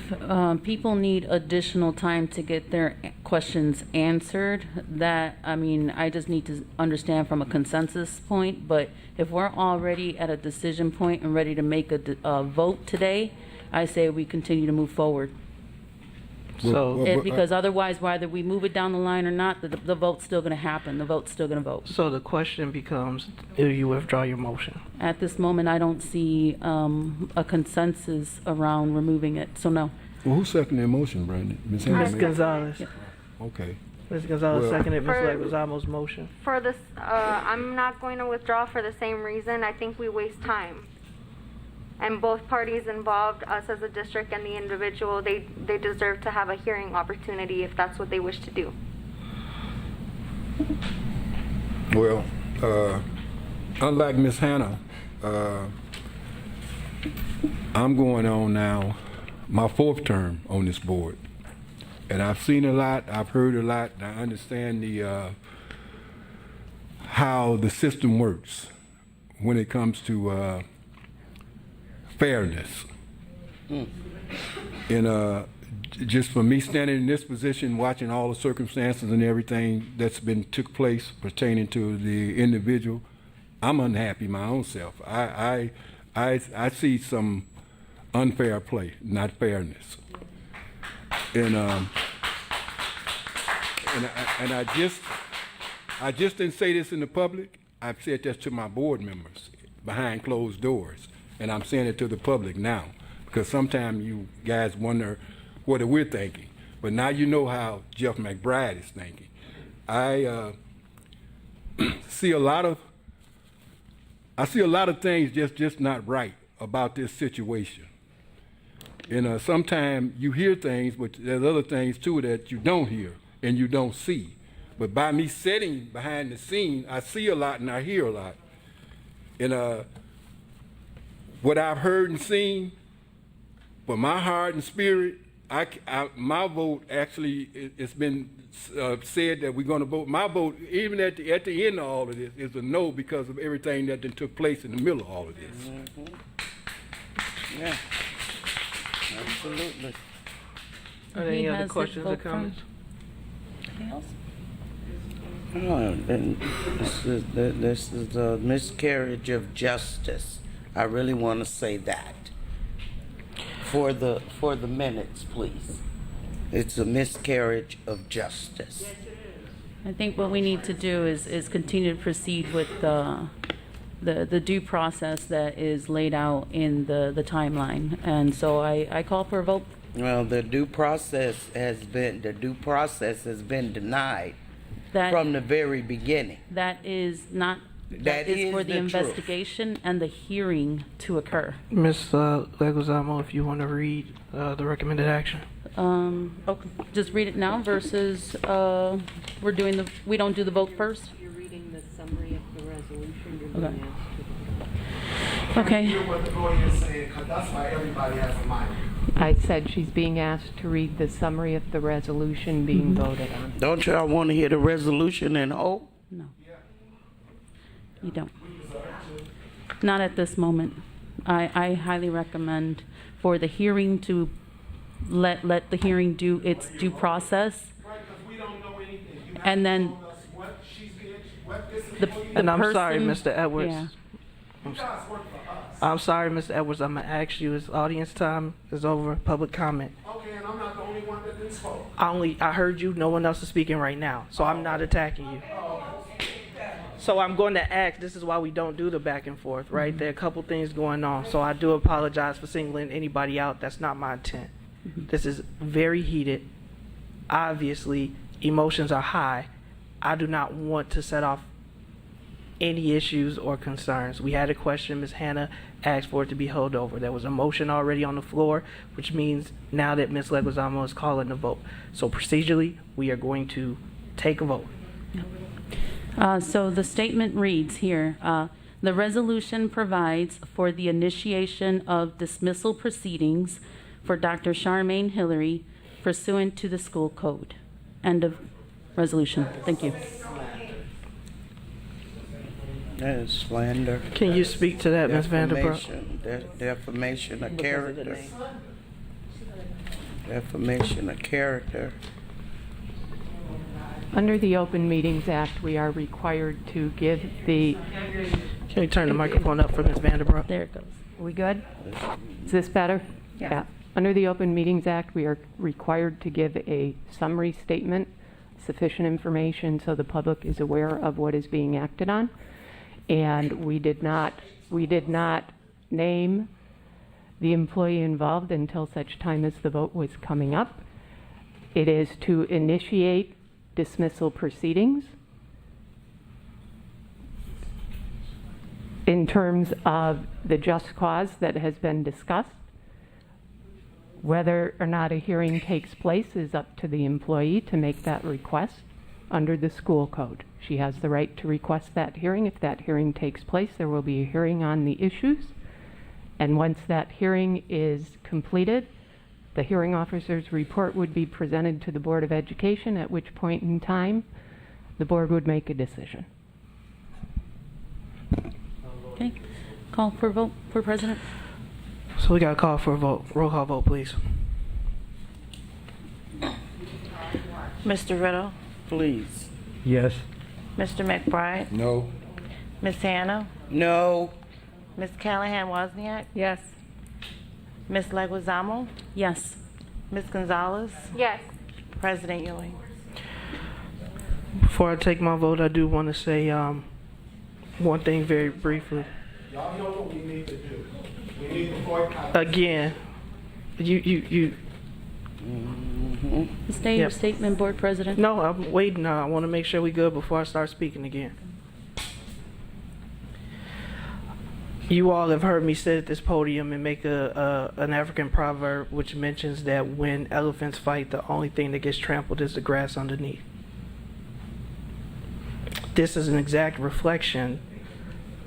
F: people need additional time to get their questions answered, I just need to understand from a consensus point, but if we're already at a decision point and ready to make a vote today, I say we continue to move forward. Because otherwise, whether we move it down the line or not, the vote's still going to happen. The vote's still going to vote.
C: So the question becomes, do you withdraw your motion?
F: At this moment, I don't see a consensus around removing it, so no.
D: Well, who seconded the motion, Brandon? Ms.
C: Gonzalez.
F: Yeah.
D: Okay.
C: Ms. Gonzalez seconded Ms.
G: For-
C: Leguizamo's motion.
G: For this, I'm not going to withdraw for the same reason. I think we waste time. And both parties involved, us as a district and the individual, they deserve to have a hearing opportunity if that's what they wish to do.
D: Well, unlike Ms. Hannah, I'm going on now my 4th term on this board. And I've seen a lot, I've heard a lot, and I understand how the system works when it comes to fairness. And just for me standing in this position, watching all the circumstances and everything that's took place pertaining to the individual, I'm unhappy my own self. I see some unfair play, not fairness. And I just didn't say this in the public. I've said this to my board members behind closed doors. And I'm saying it to the public now, because sometimes you guys wonder what we're thinking. But now you know how Jeff McBride is thinking. I see a lot of things just not right about this situation. And sometimes you hear things, but there's other things too that you don't hear and you don't see. But by me sitting behind the scene, I see a lot and I hear a lot. And what I've heard and seen, for my heart and spirit, my vote actually, it's been said that we're going to vote. My vote, even at the end of all of this, is a no because of everything that took place in the middle of all of this.
H: Mm-hmm. Yeah, absolutely.
C: Are there any other questions or comments?
F: Anything else?
H: No, and this is a miscarriage of justice. I really want to say that. For the minutes, please. It's a miscarriage of justice.
F: I think what we need to do is continue to proceed with the due process that is laid out in the timeline. And so I call for a vote.
H: Well, the due process has been denied from the very beginning.
F: That is not. That is for the investigation and the hearing to occur.
C: Ms. Leguizamo, if you want to read the recommended action.
F: Okay, just read it now versus we don't do the vote first.
E: You're reading the summary of the resolution. You're
F: Okay.
E: being asked to
F: Okay.
K: Hear what the lawyer is saying, because that's why everybody has a mic.
E: I said she's being asked to read the summary of the resolution being voted on.
H: Don't y'all want to hear the resolution in whole?
F: No. You don't. Not at this moment. I highly recommend for the hearing to let the hearing do its due process. And then
C: And I'm sorry,
F: person-
C: Mr. Edwards.
F: Yeah.
C: I'm sorry, Mr. Edwards. I'm gonna ask you. It's audience time is over. Public comment.
K: Okay, and I'm not the only one that didn't spoke.
C: I heard you. No one else is speaking right now, so I'm not attacking you. So I'm going to ask, this is why we don't do the back and forth, right? There are a couple things going on. So I do apologize for singling anybody out. That's not my intent. This is very heated. Obviously, emotions are high. I do not want to set off any issues or concerns. We had a question, Ms. Hannah asked for it to be held over. There was a motion already on the floor, which means now that Ms. Leguizamo is calling the vote. So procedurally, we are going to take a vote.
F: So the statement reads here, the resolution provides for the initiation of dismissal proceedings for Dr. Charmaine Hillary pursuant to the school code. End of resolution. Thank you.
H: That is slander.
C: Can you speak to that, Ms. Vanderbroek?
H: Defamation of character. Defamation of character.
J: Under the Open Meetings Act, we are required to give the...
C: Can you turn the microphone up for Ms. Vanderbroek?
F: There it goes.
J: Are we good? Is this better? Yeah. Under the Open Meetings Act, we are required to give a summary statement, sufficient information so the public is aware of what is being acted on. And we did not name the employee involved until such time as the vote was coming up. It is to initiate dismissal proceedings. In terms of the just cause that has been discussed, whether or not a hearing takes place is up to the employee to make that request under the school code. She has the right to request that hearing. If that hearing takes place, there will be a hearing on the issues. And once that hearing is completed, the hearing officer's report would be presented to the Board of Education, at which point in time the board would make a decision.
F: Okay. Call for vote for president.
C: So we got a call for a vote. Roll call vote, please.
V: Mr. Riddle,
H: Please.
A: Yes.
V: Mr. McBride,
D: No.
V: Miss Hannah,
H: No.
V: Miss Callahan Wozniak,
J: Yes.
V: Miss Leguizamo,
F: Yes.
V: Miss Gonzalez,
G: Yes.
V: President Ewing.
C: Before I take my vote, I do want to say one thing very briefly.
K: Y'all know what we need to do. We need to boycott.
C: Again, you.
F: Stay your statement, board president.
C: No, I'm waiting. I want to make sure we good before I start speaking again. You all have heard me sit at this podium and make an African proverb which mentions that when elephants fight, the only thing that gets trampled is the grass underneath. This is an exact reflection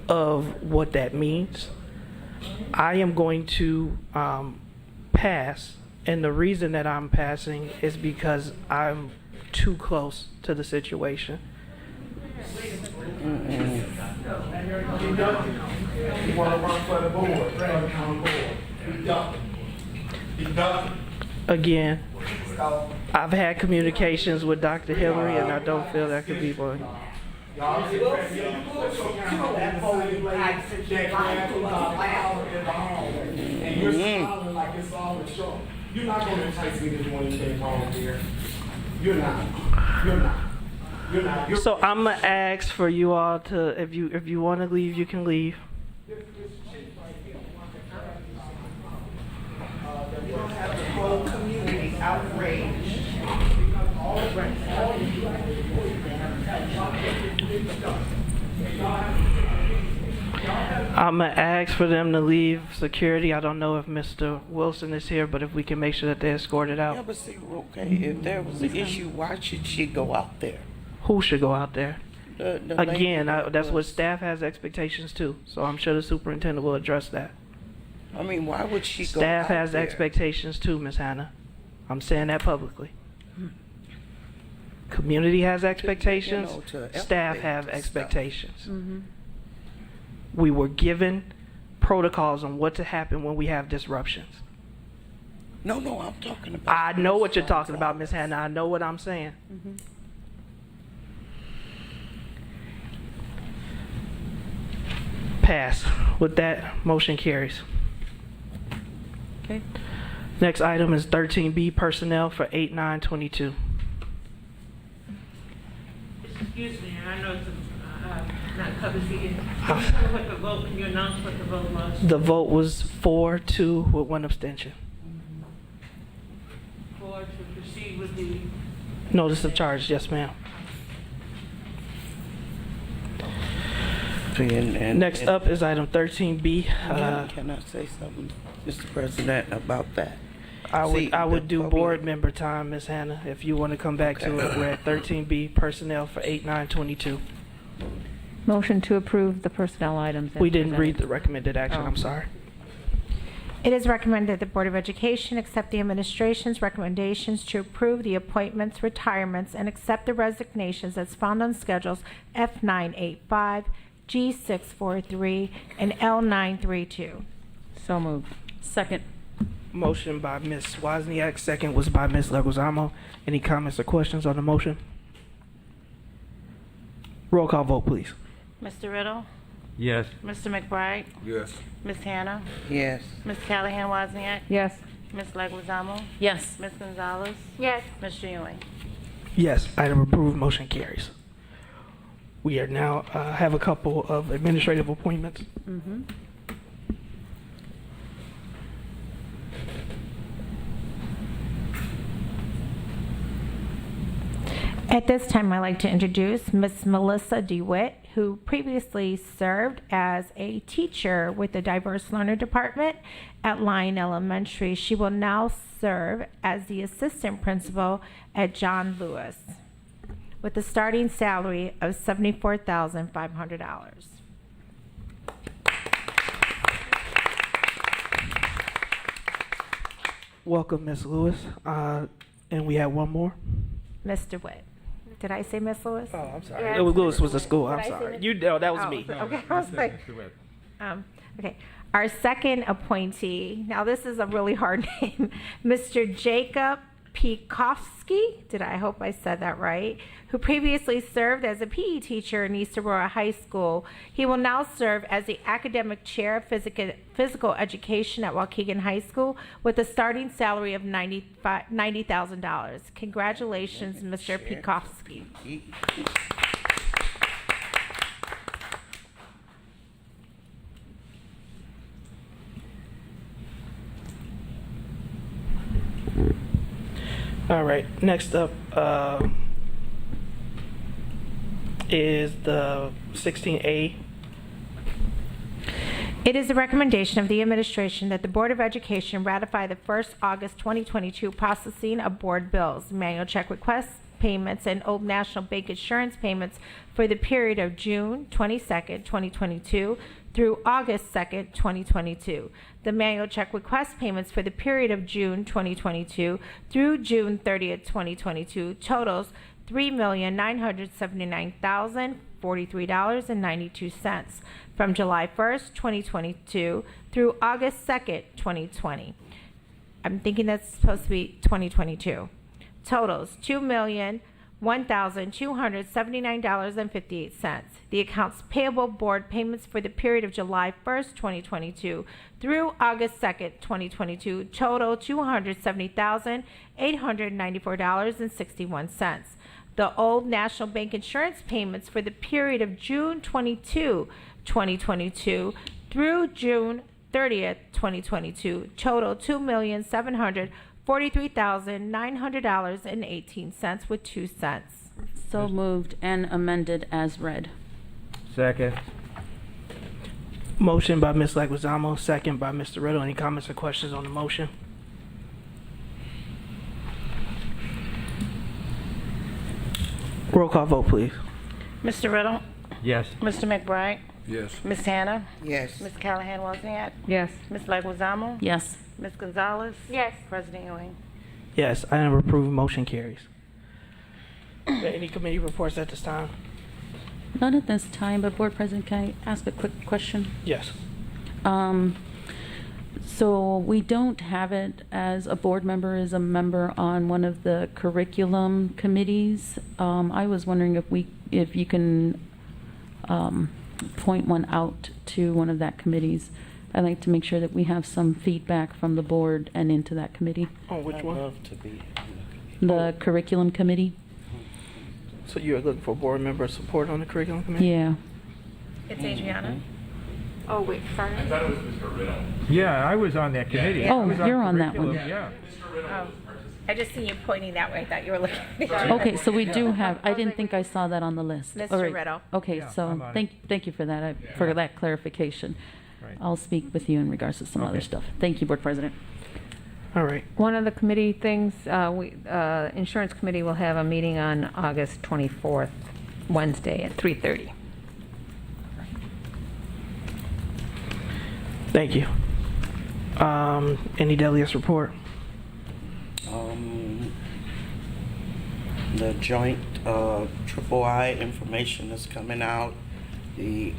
C: of what that means. I am going to pass, and the reason that I'm passing is because I'm too close to the situation.
K: You want to run for the board, for the county board. Be done. Be done.
C: Again, I've had communications with Dr. Hillary, and I don't feel that could be one.
K: Y'all get back here. That polling place, that glass is loud in the hallway. And you're smiling like it's all a show. You're not going to entice me to do anything wrong here. You're not. You're not. You're not. You're
C: So I'm gonna ask for you all to, if you want to leave, you can leave.
H: We don't have the whole community outraged.
C: I'm gonna ask for them to leave security. I don't know if Mr. Wilson is here, but if we can make sure that they're escorted
H: Yeah,
C: out.
H: but see, okay, if there was an issue, why should she go out there?
C: Who should go out there?
H: The lady
C: Again,
H: that
C: that's what
H: was-
C: staff has expectations too. So I'm sure the superintendent will address that.
H: I mean, why would she go
C: Staff
H: out
C: has
H: there?
C: expectations too, Ms. Hannah. I'm saying that publicly. Community has expectations.
H: to
C: Staff
H: elevate
C: have
H: stuff.
C: expectations.
F: Mm-hmm.
C: We were given protocols on what to happen when we have disruptions.
H: No, I'm talking about.
C: I know what you're talking about, Ms. Hannah. I know what I'm saying. Pass. With that, motion carries.
F: Okay.
C: Next item is 13B, personnel for 8/9/22.
W: Excuse me, I know it's
V: not cover seated. What the vote, when you announced what the vote was.
C: The vote was 4-2 with one abstention.
V: For to proceed with the.
C: Notice of charge, yes, ma'am. Next up is item 13B.
H: Can I say something, Mr. President, about that?
C: I
H: See,
C: would
H: the
C: do
H: public-
C: board member time, Ms. Hannah, if you want to come back to it. We're at 13B, personnel for 8/9/22.
B: Motion to approve the personnel items. as
C: We didn't
B: presented.
C: read the recommended action,
B: Oh.
C: I'm sorry.
T: It is recommended that the Board of Education accept the administration's recommendations to approve the appointments, retirements, and accept the resignations as found on schedules F985, G643, and L932.
B: So moved.
F: Second.
C: Motion by Ms. Wozniak, second was by Ms. Leguizamo. Any comments or questions on the motion? Roll call vote, please.
V: Mr. Riddle,
A: Yes.
V: Mr. McBride,
D: Yes.
V: Ms. Hannah,
H: Yes.
V: Ms. Callahan Wozniak,
B: Yes.
V: Ms. Leguizamo,
F: Yes.
V: Ms. Gonzalez,
T: Yes.
V: Mr. Ewing.
C: Yes, item approved, motion carries. We are now, have a couple of administrative appointments.
F: Mm-hmm.
T: At this time, I'd like to introduce Ms. Melissa DeWitt, who previously served as a teacher with the Diverse Learner Department at Lyon Elementary. She will now serve as the assistant principal at John Lewis with a starting salary of $74,500.
C: Welcome, Ms. Lewis. And we have one more.
T: Ms. DeWitt. Did I say Miss Lewis?
C: Oh, I'm sorry.
T: Yeah,
C: It was Lewis was the school.
T: Did
C: I'm
T: I say
C: sorry.
T: Miss-
C: You no, that was
T: Oh,
C: me.
T: okay, I was like, okay. Our second appointee, now this is a really hard name, Mr. Jacob Pekovsky, I hope I said that right, who previously served as a PE teacher in East Aurora High School. He will now serve as the academic chair of physical education at Waukegan High School with a starting salary of $90,000. Congratulations, Mr. Pekovsky.
C: All right. Next up is the 16A.
T: It is the recommendation of the administration that the Board of Education ratify the first August 2022 processing of board bills, manual check requests, payments, and Old National Bank insurance payments for the period of June 22nd, 2022 through August 2nd, 2022. The manual check request payments for the period of June 2022 through June 30th, 2022 totals $3,979,043.92 from July 1st, 2022 through August 2nd, 2020. I'm thinking that's supposed to be 2022. Totals $2,001,279.58. The accounts payable board payments for the period of July 1st, 2022 through August 2nd, 2022 total $270,894.61. The Old National Bank insurance payments for the period of June 22, 2022 through June 30th, 2022 total $2,743,900.18 with 2 cents.
F: So moved and amended as read.
A: Second.
C: Motion by Ms. Leguizamo, second by Mr. Riddle. Any comments or questions on the motion? Roll call vote, please.
V: Mr. Riddle,
A: Yes.
V: Mr. McBride,
D: Yes.
V: Ms. Hannah,
H: Yes.
V: Ms. Callahan Wozniak,
B: Yes.
V: Ms. Leguizamo,
F: Yes.
V: Ms. Gonzalez,
T: Yes.
V: President Ewing.
C: Yes, item approved, motion carries. Any committee reports at this time?
F: Not at this time, but Board President, can I ask a quick question?
C: Yes.
F: So we don't have it as a board member, as a member on one of the curriculum committees. I was wondering if you can point one out to one of that committees. I'd like to make sure that we have some feedback from the board and into that committee.
C: On which one?
H: love to be.
F: The curriculum committee?
C: So you're looking for board member support on the curriculum committee?
F: Yeah.
T: It's Adriana. Oh, wait, sorry.
L: I thought it was Mr. Riddle.
A: Yeah, I was on that committee.
T: Yeah.
A: I was
F: Oh, you're on that one.
A: curriculum, Yeah.
L: Mr. Riddle
T: Oh,
L: was participating.
T: I just seen you pointing that way. I thought you were looking at me.
F: Okay, so we do have, I didn't think I saw that on the list.
T: Mr.
F: All right.
T: Riddle.
F: Okay,
A: Yeah,
F: so
A: I'm on
F: thank you for that, for that clarification.
A: Right.
F: I'll speak with you in regards to some other
A: Okay.
F: stuff. Thank you, Board President.
C: All right.
B: One of the committee things, Insurance Committee will have a meeting on August 24th, Wednesday at 3:30.
C: Thank you. Any Delius report?
H: The joint triple I information is coming out. The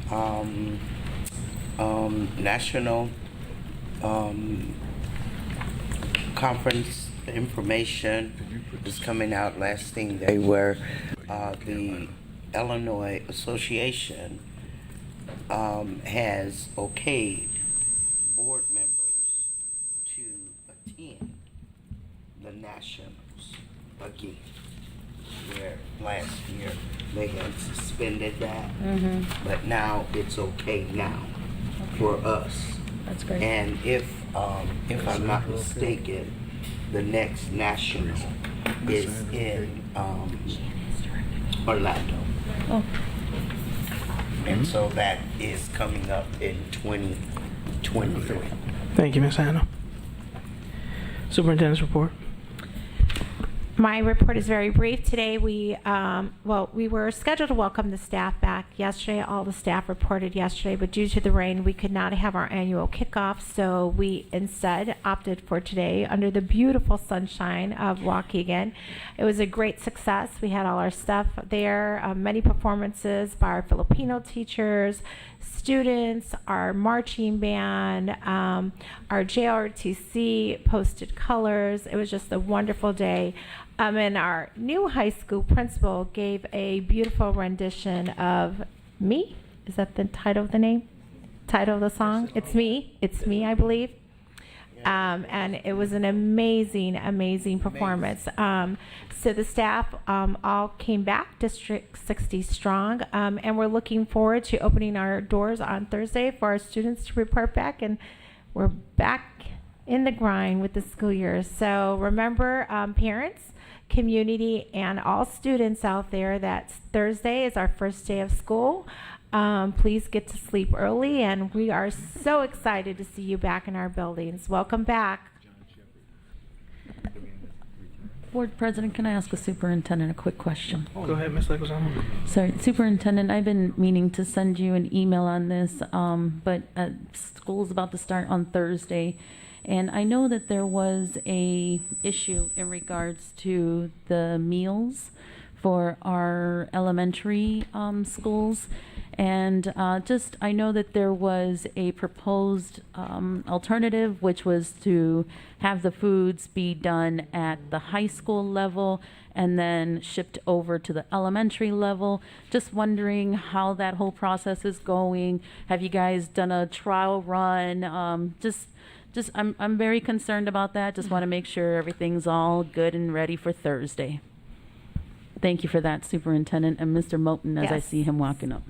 H: national conference information is coming out. Last thing they were, the Illinois Association has okayed board members to attend the nationals again, where last year they had suspended that, but now it's okay now for us.
F: That's great.
H: And if I'm not mistaken, the next national is in Orlando.
F: Oh,
H: And so that is coming up in 2023.
C: Thank you, Ms. Hannah. Superintendent's report.
T: My report is very brief. Today we were scheduled to welcome the staff back yesterday. All the staff reported yesterday, but due to the rain, we could not have our annual kickoff. So we instead opted for today under the beautiful sunshine of Waukegan. It was a great success. We had all our stuff there, many performances by our Filipino teachers, students, our marching band, our JRTC posted colors. It was just a wonderful day. And our new high school principal gave a beautiful rendition of Me. Is that the title of the name? Title of the song? It's Me, I believe. And it was an amazing, amazing performance. So the staff all came back, District 60 strong, and we're looking forward to opening our doors on Thursday for our students to report back, and we're back in the grind with the school year. So remember, parents, community, and all students out there, that Thursday is our first day of school. Please get to sleep early, and we are so excited to see you back in our buildings. Welcome back.
F: Board President, can I ask the superintendent a quick question?
C: Go ahead, Ms. Leguizamo.
F: Sorry, Superintendent, I've been meaning to send you an email on this, but school's about to start on Thursday. And I know that there was a issue in regards to the meals for our elementary schools. And I know that there was a proposed alternative, which was to have the foods be done at the high school level and then shipped over to the elementary level. Just wondering how that whole process is going. Have you guys done a trial run? I'm very concerned about that. Just want to make sure everything's all good and ready for Thursday. Thank you for that, Superintendent, and Mr. Moten, as I
T: Yes.
F: see him walking up.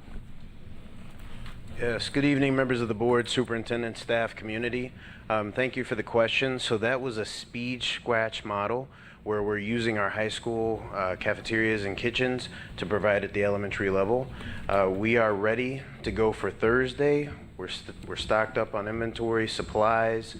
N: Yes, good evening, members of the board, superintendent, staff, community. Thank you for the question. So that was a speed scratch model where we're using our high school cafeterias and kitchens to provide at the elementary level. We are ready to go for Thursday. We're stocked up on inventory, supplies,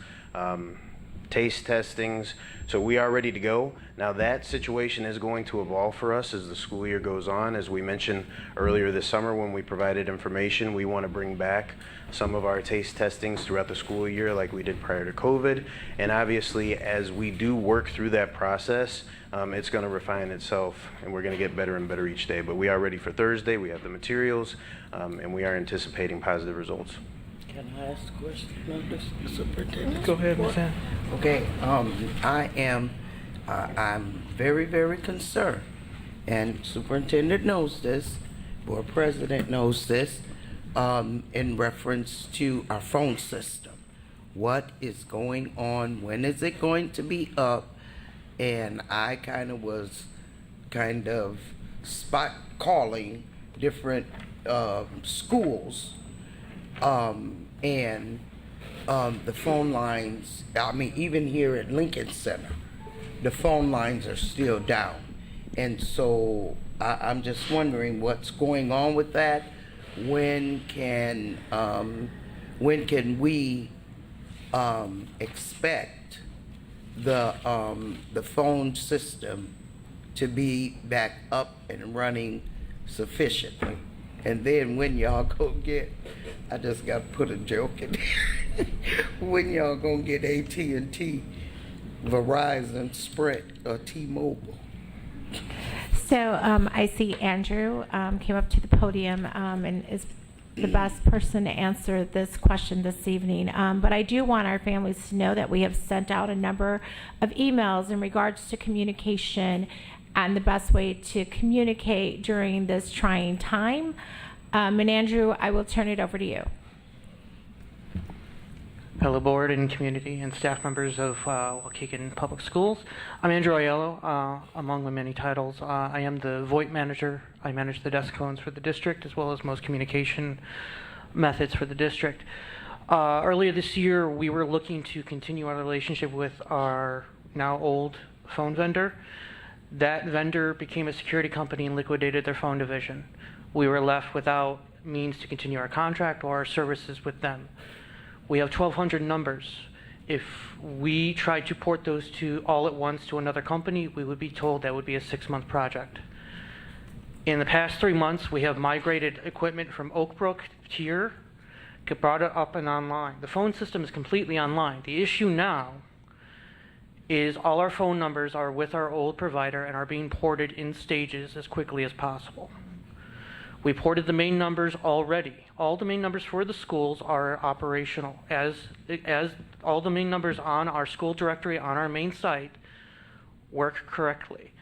N: taste testings, so we are ready to go. Now that situation is going to evolve for us as the school year goes on. As we mentioned earlier this summer when we provided information, we want to bring back some of our taste testings throughout the school year like we did prior to COVID. And obviously as we do work through that process, it's going to refine itself and we're going to get better and better each day. But we are ready for Thursday, we have the materials, and we are anticipating positive results.
H: Can I ask a question about this, Superintendent?
C: Go ahead, Ms. Hannah.
H: Okay, I'm very, very concerned, and Superintendent knows this, Board President knows this, in reference to our phone system. What is going on? When is it going to be up? And I was spot calling different schools, and the phone lines, I mean, even here at Lincoln Center, the phone lines are still down. And so I'm just wondering what's going on with that. When can we expect the phone system to be back up and running sufficiently? And then when y'all go get, I just got to put a joke in there, when y'all gonna get AT&T, Verizon, Sprint, or T-Mobile?
T: So I see Andrew came up to the podium and is the best person to answer this question this evening. But I do want our families to know that we have sent out a number of emails in regards to communication and the best way to communicate during this trying time. And Andrew, I will turn it over to you.
L: Hello, board and community and staff members of Waukegan Public Schools. I'm Andrew Aiello, among the many titles. I am the VoIP manager. I manage the desk phones for the district as well as most communication methods for the district. Earlier this year, we were looking to continue our relationship with our now old phone vendor. That vendor became a security company and liquidated their phone division. We were left without means to continue our contract or our services with them. We have 1,200 numbers. If we tried to port those to all at once to another company, we would be told that would be a 6-month project. In the past 3 months, we have migrated equipment from Oakbrook to here, brought it up and online. The phone system is completely online. The issue now is all our phone numbers are with our old provider and are being ported in stages as quickly as possible. We ported the main numbers already. All the main numbers for the schools are operational. As all the main numbers on our school directory on our main site work correctly.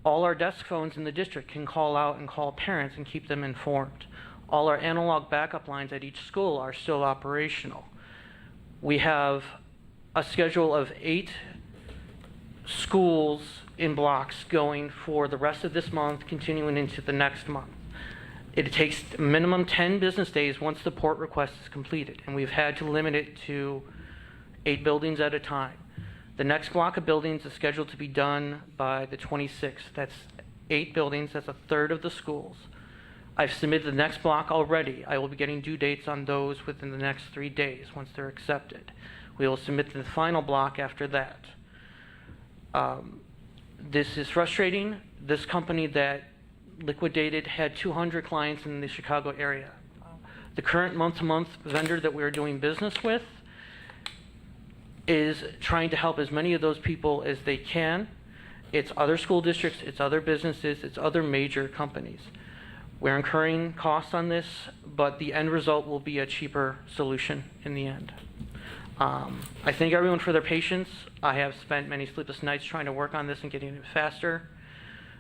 L: All our desk phones in the district can call out and call parents and keep them informed. All our analog backup lines at each school are still operational. We have a schedule of 8 schools in blocks going for the rest of this month, continuing into the next month. It takes minimum 10 business days once the port request is completed, and we've had to limit it to 8 buildings at a time. The next block of buildings is scheduled to be done by the 26th. That's 8 buildings, that's a third of the schools. I've submitted the next block already. I will be getting due dates on those within the next 3 days once they're accepted. We will submit the final block after that. This is frustrating. This company that liquidated had 200 clients in the Chicago area. The current month-to-month vendor that we are doing business with is trying to help as many of those people as they can. It's other school districts, it's other businesses, it's other major companies. We're incurring costs on this, but the end result will be a cheaper solution in the end. I thank everyone for their patience. I have spent many sleepless nights trying to work on this and getting it faster.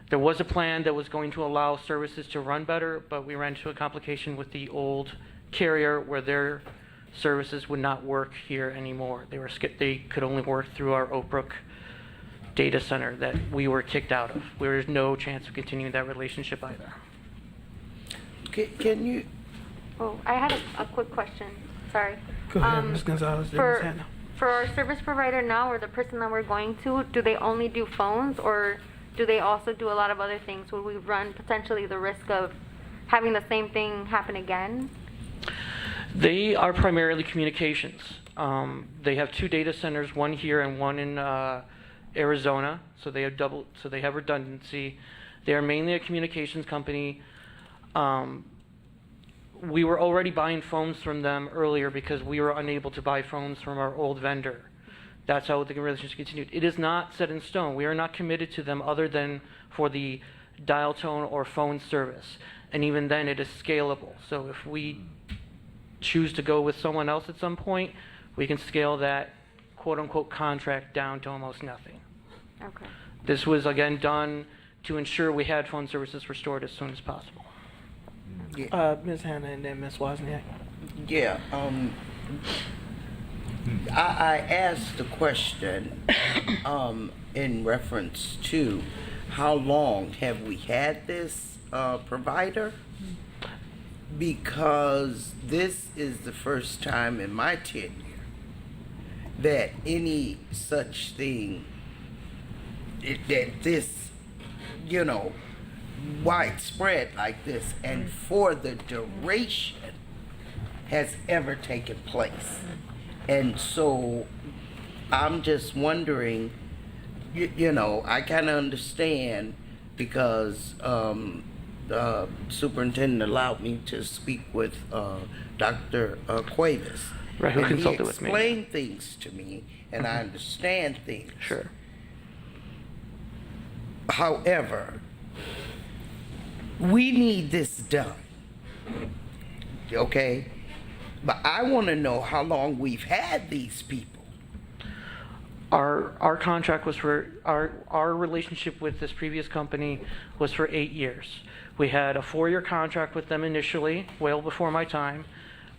L: There was a plan that was going to allow services to run better, but we ran into a complication with the old carrier where their services would not work here anymore. They could only work through our Oakbrook data center that we were kicked out of. There is no chance of continuing that relationship either.
H: Can you?
O: Oh, I had a quick question. Sorry.
C: Go ahead, Ms. Gonzalez.
O: For our service provider now, or the person that we're going to, do they only do phones, or do they also do a lot of other things? Would we run potentially the risk of having the same thing happen again?
L: They are primarily communications. They have 2 data centers, one here and one in Arizona, so they have redundancy. They are mainly a communications company. We were already buying phones from them earlier because we were unable to buy phones from our old vendor. That's how the relationship continued. It is not set in stone. We are not committed to them other than for the dial tone or phone service. And even then, it is scalable. So if we choose to go with someone else at some point, we can scale that quote-unquote contract down to almost nothing.
O: Okay.
L: This was, again, done to ensure we had phone services restored as soon as possible.
C: Ms. Hannah and then Ms. Wozniak.
H: Yeah. I asked the question in reference to how long have we had this provider? because this is the first time in my tenure that any such thing, that this, you know, widespread like this and for the duration has ever taken place. And so I'm just wondering, you know, I kind of understand because the superintendent allowed me to speak with Dr. Cuevas.
L: Right, who
H: and
L: consulted
H: he
L: with me.
H: explained things to me, and I understand things.
L: Sure.
H: However, we need this done, okay? But I want to know how long we've had these people.
L: Our contract was for, our relationship with this previous company was for 8 years. We had a 4-year contract with them initially, well before my time.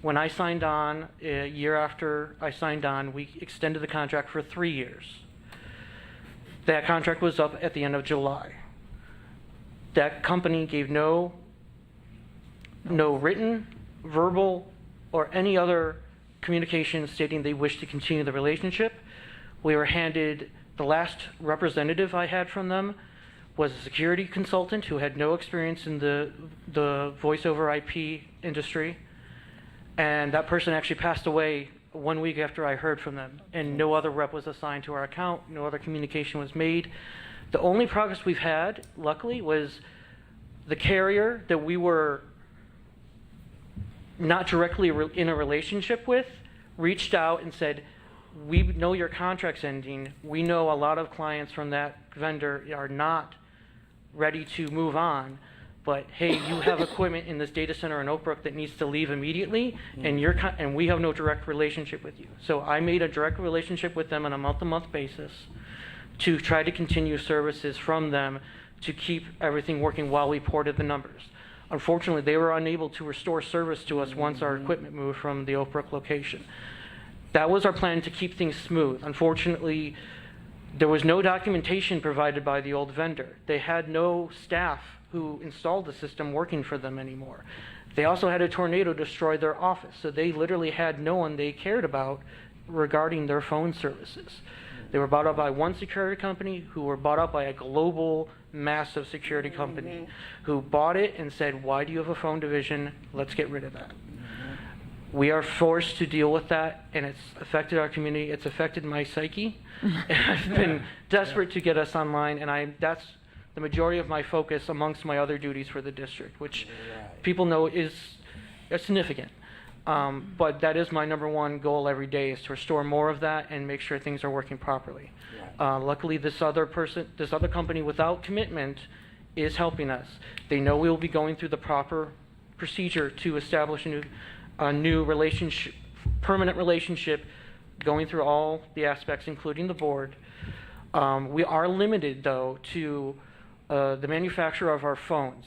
L: When I signed on, a year after I signed on, we extended the contract for 3 years. That contract was up at the end of July. That company gave no written, verbal, or any other communication stating they wished to continue the relationship. We were handed, the last representative I had from them was a security consultant who had no experience in the voice over IP industry. And that person actually passed away 1 week after I heard from them, and no other rep was assigned to our account, no other communication was made. The only progress we've had, luckily, was the carrier that we were not directly in a relationship with reached out and said, we know your contract's ending. We know a lot of clients from that vendor are not ready to move on, but hey, you have equipment in this data center in Oak Brook that needs to leave immediately, and we have no direct relationship with you. So I made a direct relationship with them on a month-to-month basis to try to continue services from them to keep everything working while we ported the numbers. Unfortunately, they were unable to restore service to us once our equipment moved from the Oak Brook location. That was our plan, to keep things smooth. Unfortunately, there was no documentation provided by the old vendor. They had no staff who installed the system working for them anymore. They also had a tornado destroy their office, so they literally had no one they cared about regarding their phone services. They were bought up by one security company who were bought up by a global, massive security company who bought it and said, why do you have a phone division? Let's get rid of that. We are forced to deal with that, and it's affected our community. It's affected my psyche. I've been desperate to get us online, and that's the majority of my focus amongst my other duties for the district, which people know is significant. But that is my number one goal every day, is to restore more of that and make sure things are working properly. Luckily, this other company without commitment is helping us. They know we will be going through the proper procedure to establish a new relationship, permanent relationship, going through all the aspects, including the board. We are limited, though, to the manufacturer of our phones.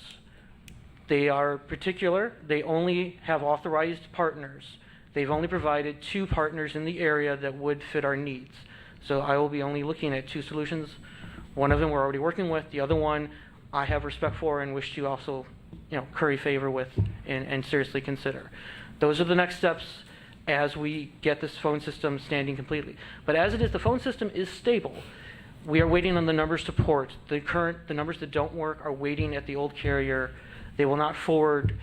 L: They are particular. They only have authorized partners. They've only provided 2 partners in the area that would fit our needs. So I will be only looking at 2 solutions. One of them we're already working with. The other one I have respect for and wish to also, curry favor with and seriously consider. Those are the next steps as we get this phone system standing completely. But as it is, the phone system is stable. We are waiting on the numbers to port. The numbers that don't work are waiting at the old carrier. They will not forward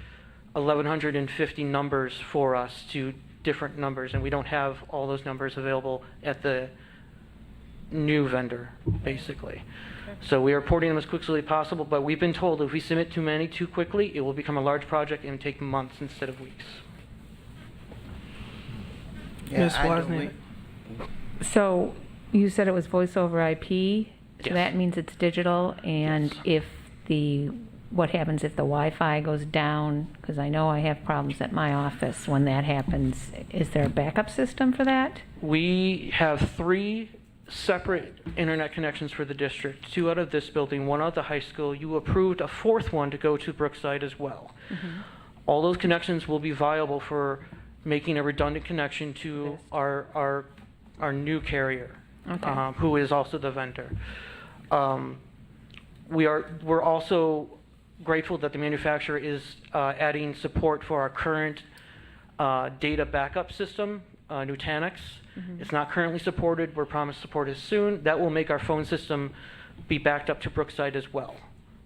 L: 1,150 numbers for us to different numbers, and we don't have all those numbers available at the new vendor, basically. So we are porting them as quickly as possible, but we've been told if we submit too many too quickly, it will become a large project and take months instead of weeks.
C: Ms. Wozniak.
B: So you said it was voice over IP, so
L: Yes.
B: that means it's digital, and
L: Yes.
B: what happens if the Wi-Fi goes down? Because I know I have problems at my office when that happens. Is there a backup system for that?
L: We have 3 separate internet connections for the district, 2 out of this building, 1 out of the high school. You approved a 4th one to go to Brookside as well. All those connections will be viable for making a redundant connection to our new carrier, who is also the vendor. We're also grateful that the manufacturer is adding support for our current data backup system, Nutanix. It's not currently supported. We're promised support is soon. That will make our phone system be backed up to Brookside as well,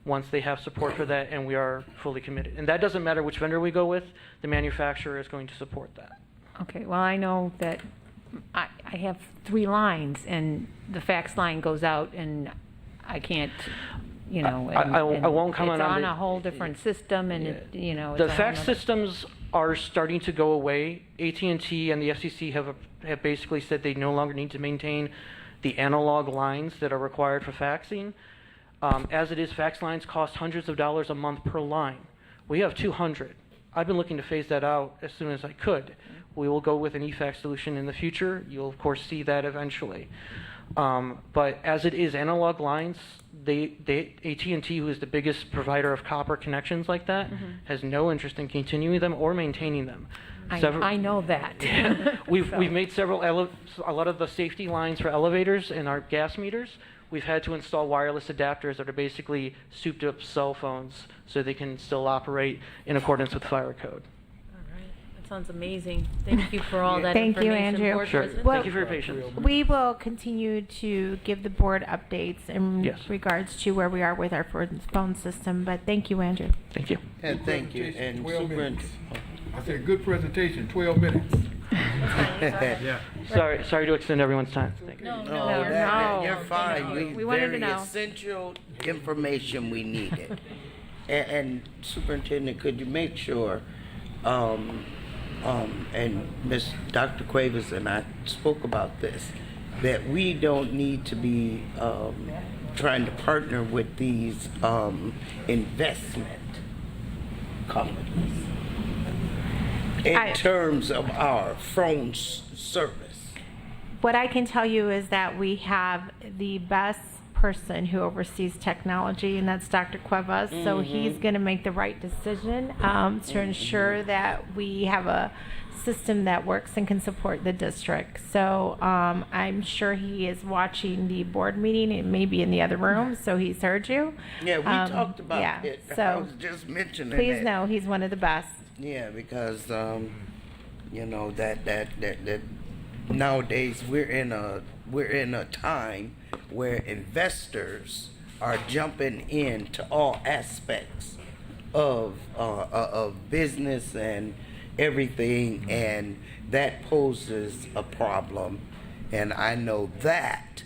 L: once they have support for that and we are fully committed. And that doesn't matter which vendor we go with, the manufacturer is going to support that.
B: Okay, well, I know that I have 3 lines, and the fax line goes out, and I can't, you know.
L: I won't comment on
B: It's on
L: the-
B: a whole different system, and it, you know.
L: The
B: it's on
L: fax
B: another-
L: systems are starting to go away. AT&T and the FCC have basically said they no longer need to maintain the analog lines that are required for faxing. As it is, fax lines cost hundreds of dollars a month per line. We have 200. I've been looking to phase that out as soon as I could. We will go with an eFax solution in the future. You'll of course see that eventually. But as it is, analog lines, AT&T, who is the biggest provider of copper connections like that, has no interest in continuing them or maintaining them.
B: I know that.
L: We've made a lot of the safety lines for elevators and our gas meters. We've had to install wireless adapters that are basically souped up cell phones so they can still operate in accordance with fire code.
F: That sounds amazing. Thank you for all that
T: Thank you,
F: information.
T: Andrew.
F: Board
L: Sure.
F: President.
L: Thank you for your patience.
T: We will continue to give the board updates in
L: Yes.
T: regards to where we are with our phone system, but thank you, Andrew.
L: Thank you.
H: And thank you. And
D: 12 minutes.
H: Superintendent.
D: I said, good presentation, 12 minutes.
A: Yeah.
L: Sorry to extend everyone's time. Thank you.
T: No.
H: You're fine.
T: We wanted to
H: Very
T: know.
H: essential information we needed. And Superintendent, could you make sure, and Dr. Cuevas and I spoke about this, that we don't need to be trying to partner with these investment companies in terms of our phone service.
T: What I can tell you is that we have the best person who oversees technology, and that's Dr. Cuevas. So he's going to make the right decision to ensure that we have a system that works and can support the district. So I'm sure he is watching the board meeting. It may be in the other room, so he's heard you.
H: Yeah, we talked about it. I
T: So
H: was just mentioning
T: please
H: that.
T: know he's one of the best.
H: Yeah, because you know that nowadays we're in a time where investors are jumping into all aspects of business and everything, and that poses a problem. And I know that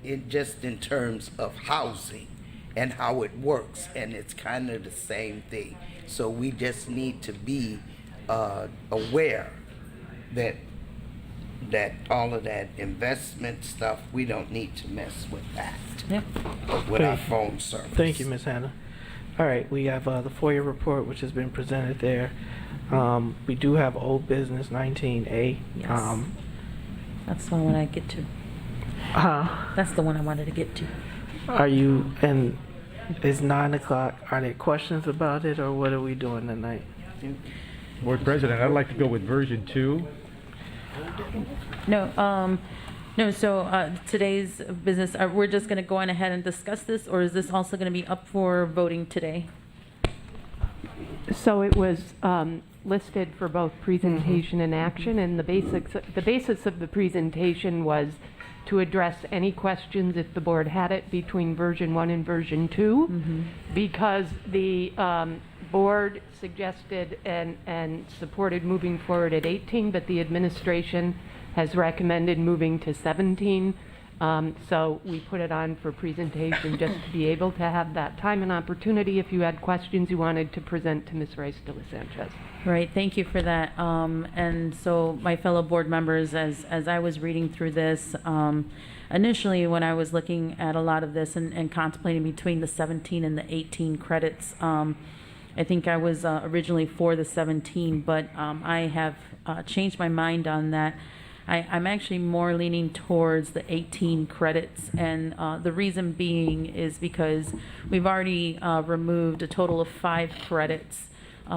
H: in terms of housing and how it works, and it's kind of the same thing. So we just need to be aware that all of that investment stuff, we don't need to mess with that.
F: Yeah.
H: With our phone service.
C: Thank you, Ms. Hannah. All right, we have the FOIA report, which has been presented there. We do have old business 19A.
F: Yes. That's the one I get to. That's the one I wanted to get to.
C: Are you, and it's 9 o'clock, are there questions about it, or what are we doing tonight?
A: Board President, I'd like to go with version 2.
F: No, so today's business, we're just going to go on ahead and discuss this, or is this also going to be up for voting today?
J: So it was listed for both presentation and action, and the basis of the presentation was to address any questions, if the board had it, between version 1 and version 2, because the board suggested and supported moving forward at 18, but the administration has recommended moving to 17. So we put it on for presentation just to be able to have that time and opportunity if you had questions you wanted to present to Ms. Rice de la Sanchez.
F: Right, thank you for that. And so my fellow board members, as I was reading through this, initially when I was looking at a lot of this and contemplating between the 17 and the 18 credits, I think I was originally for the 17, but I have changed my mind on that. I'm actually more leaning towards the 18 credits, and the reason being is because we've already removed a total of 5 credits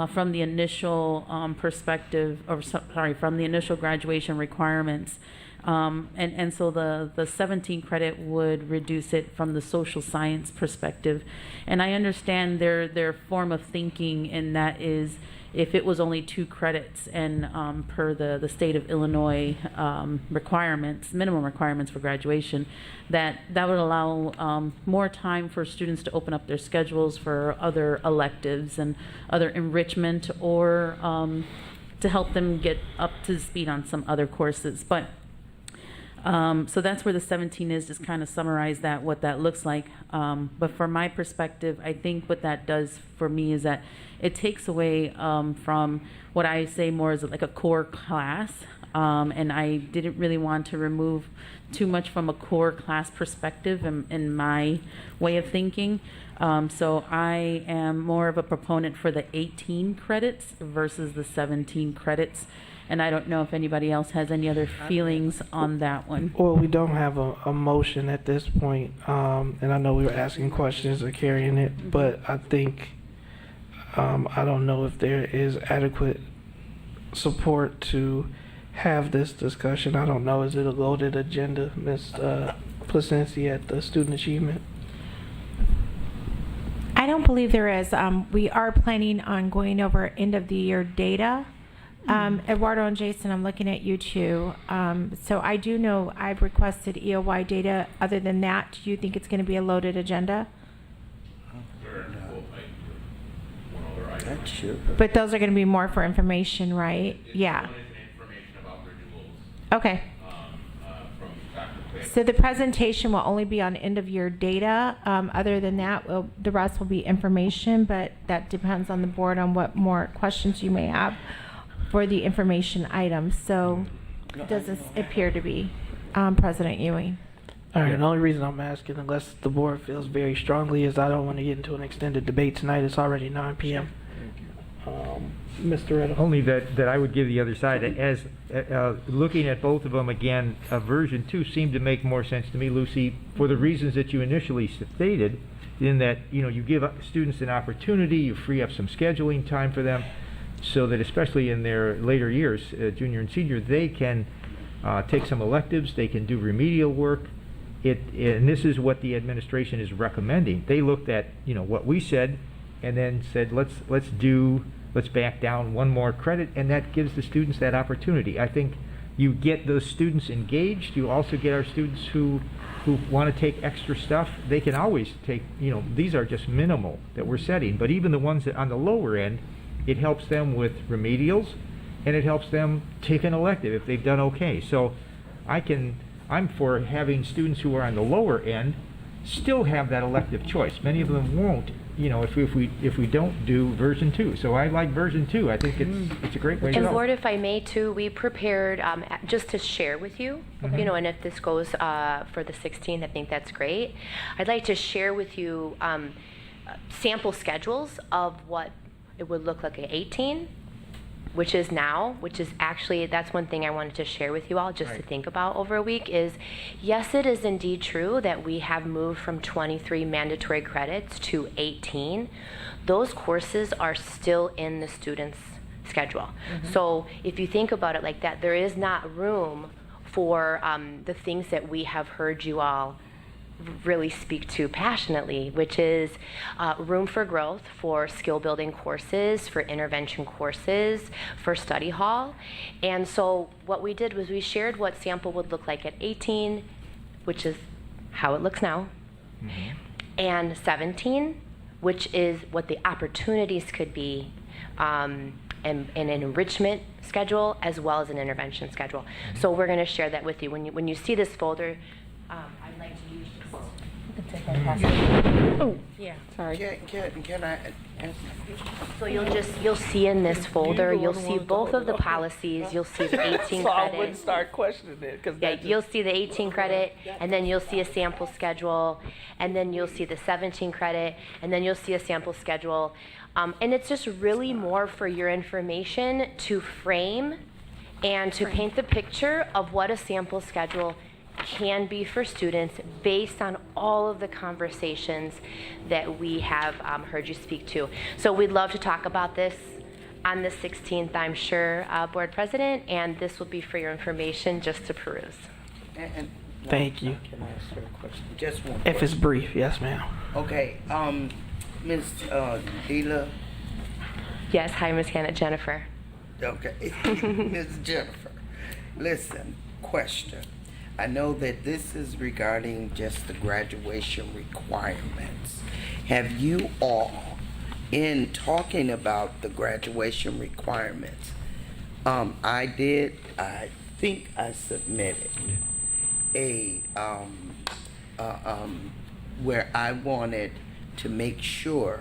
F: from the initial perspective, or sorry, from the initial graduation requirements. And so the 17 credit would reduce it from the social science perspective. And I understand their form of thinking, and that is if it was only 2 credits and per the state of Illinois requirements, minimum requirements for graduation, that would allow more time for students to open up their schedules for other electives and other enrichment, or to help them get up to speed on some other courses. But so that's where the 17 is, just kind of summarize what that looks like. But from my perspective, I think what that does for me is that it takes away from what I say more as like a core class. And I didn't really want to remove too much from a core class perspective in my way of thinking. So I am more of a proponent for the 18 credits versus the 17 credits. And I don't know if anybody else has any other feelings on that one.
C: Well, we don't have a motion at this point, and I know we were asking questions or carrying it, but I think, I don't know if there is adequate support to have this discussion. I don't know, is it a loaded agenda, Ms. Placencia, at the student achievement?
T: I don't believe there is. We are planning on going over end of the year data. Eduardo and Jason, I'm looking at you too. So I do know I've requested EOY data. Other than that, do you think it's going to be a loaded agenda?
H: That's sure.
T: But those are going to be more for information, right? Yeah. Okay. So the presentation will only be on end of year data. Other than that, the rest will be information, but that depends on the board on what more questions you may have for the information items. So it doesn't appear to be, President Ewing.
C: All right, the only reason I'm asking, unless the board feels very strongly, is I don't want to get into an extended debate tonight. It's already 9 p.m. Mr. Riddle.
A: Only that I would give the other side. As looking at both of them again, version 2 seemed to make more sense to me, Lucy, for the reasons that you initially stated, in that you give students an opportunity, you free up some scheduling time for them, so that especially in their later years, junior and senior, they can take some electives, they can do remedial work. And this is what the administration is recommending. They looked at what we said, and then said let's back down one more credit, and that gives the students that opportunity. I think you get those students engaged. You also get our students who want to take extra stuff. They can always take, these are just minimal that we're setting, but even the ones that on the lower end, it helps them with remedials, and it helps them take an elective if they've done okay. So I'm for having students who are on the lower end still have that elective choice. Many of them won't, if we don't do version 2. So I like version 2. I think it's a great way to go.
P: And Board, if I may too, we prepared just to share with you, and if this goes for the 16th, I think that's great. I'd like to share with you sample schedules of what it would look like at 18, which is actually, that's one thing I wanted to share with you all just to think about over a week is, yes, it is indeed true that we have moved from 23 mandatory credits to 18. Those courses are still in the student's schedule. So if you think about it like that, there is not room for the things that we have heard you all really speak to passionately, which is room for growth for skill building courses, for intervention courses, for study hall. And so what we did was we shared what sample would look like at 18, which is how it looks now, and 17, which is what the opportunities could be, and an enrichment schedule as well as an intervention schedule. So we're going to share that with you. When you see this folder, I'd like to use
T: Oh,
P: yeah.
T: Sorry.
H: Can I ask?
P: So you'll see in this folder, you'll see both of the policies. You'll see the 18
C: So I
P: credit.
C: wouldn't start questioning it.
P: You'll see the 18 credit, and then you'll see a sample schedule, and then you'll see the 17 credit, and then you'll see a sample schedule. And it's just really more for your information to frame and to paint the picture of what a sample schedule can be for students based on all of the conversations that we have heard you speak to. So we'd love to talk about this on the 16th, I'm sure, Board President, and this will be for your information just to peruse.
H: And-
C: Thank you.
H: Can I ask her a question? Just one.
C: If it's brief, yes, ma'am.
H: Okay, Ms. Dela.
P: Yes, hi, Ms. Hannah. Jennifer.
H: Okay, Ms. Jennifer. Listen, question. I know that this is regarding just the graduation requirements. Have you all, in talking about the graduation requirements, I think I submitted a, where I wanted to make sure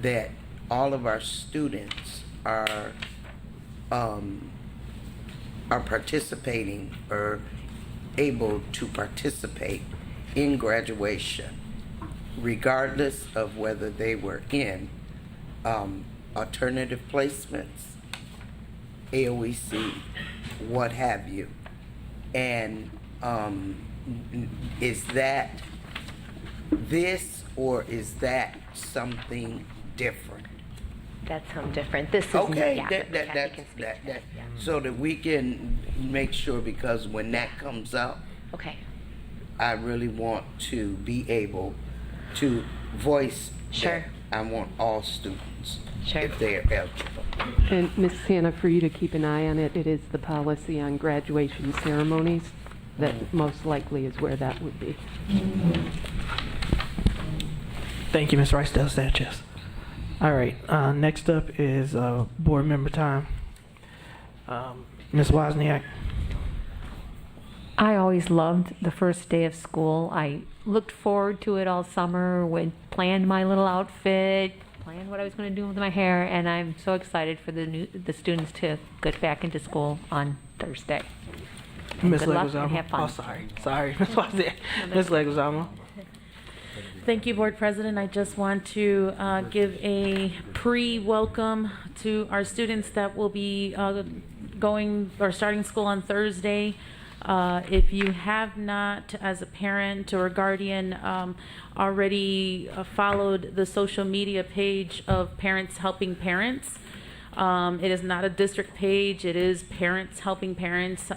H: that all of our students are participating or able to participate in graduation, regardless of whether they were in alternative placements, AOEC, what have you. And is that this or is that something different?
P: That's something different. This is
H: Okay,
P: yeah,
H: that,
P: Kathy can speak to
H: that,
P: yeah.
H: so that we can make sure, because when that comes up,
P: Okay.
H: I really want to be able to voice
P: Sure.
H: that I want all students,
P: Sure.
H: if they are eligible.
J: And Ms. Hannah, for you to keep an eye on it, it is the policy on graduation ceremonies that most likely is where that would be.
C: Thank you, Ms. Rice-Dell Sanchez. All right, next up is board member time. Ms. Wozniak.
B: I always loved the first day of school. I looked forward to it all summer, planned my little outfit, planned what I was going to do with my hair, and I'm so excited for the students to get back into school on Thursday.
C: Ms.
B: Good luck and
C: Leguizamo.
B: have fun.
C: Oh, sorry, Ms. Wozniak. Ms. Leguizamo.
F: Thank you, Board President. I just want to give a pre-welcome to our students that will be going or starting school on Thursday. If you have not, as a parent or a guardian, already followed the social media page of Parents Helping Parents, it is not a district page. It is Parents Helping Parents.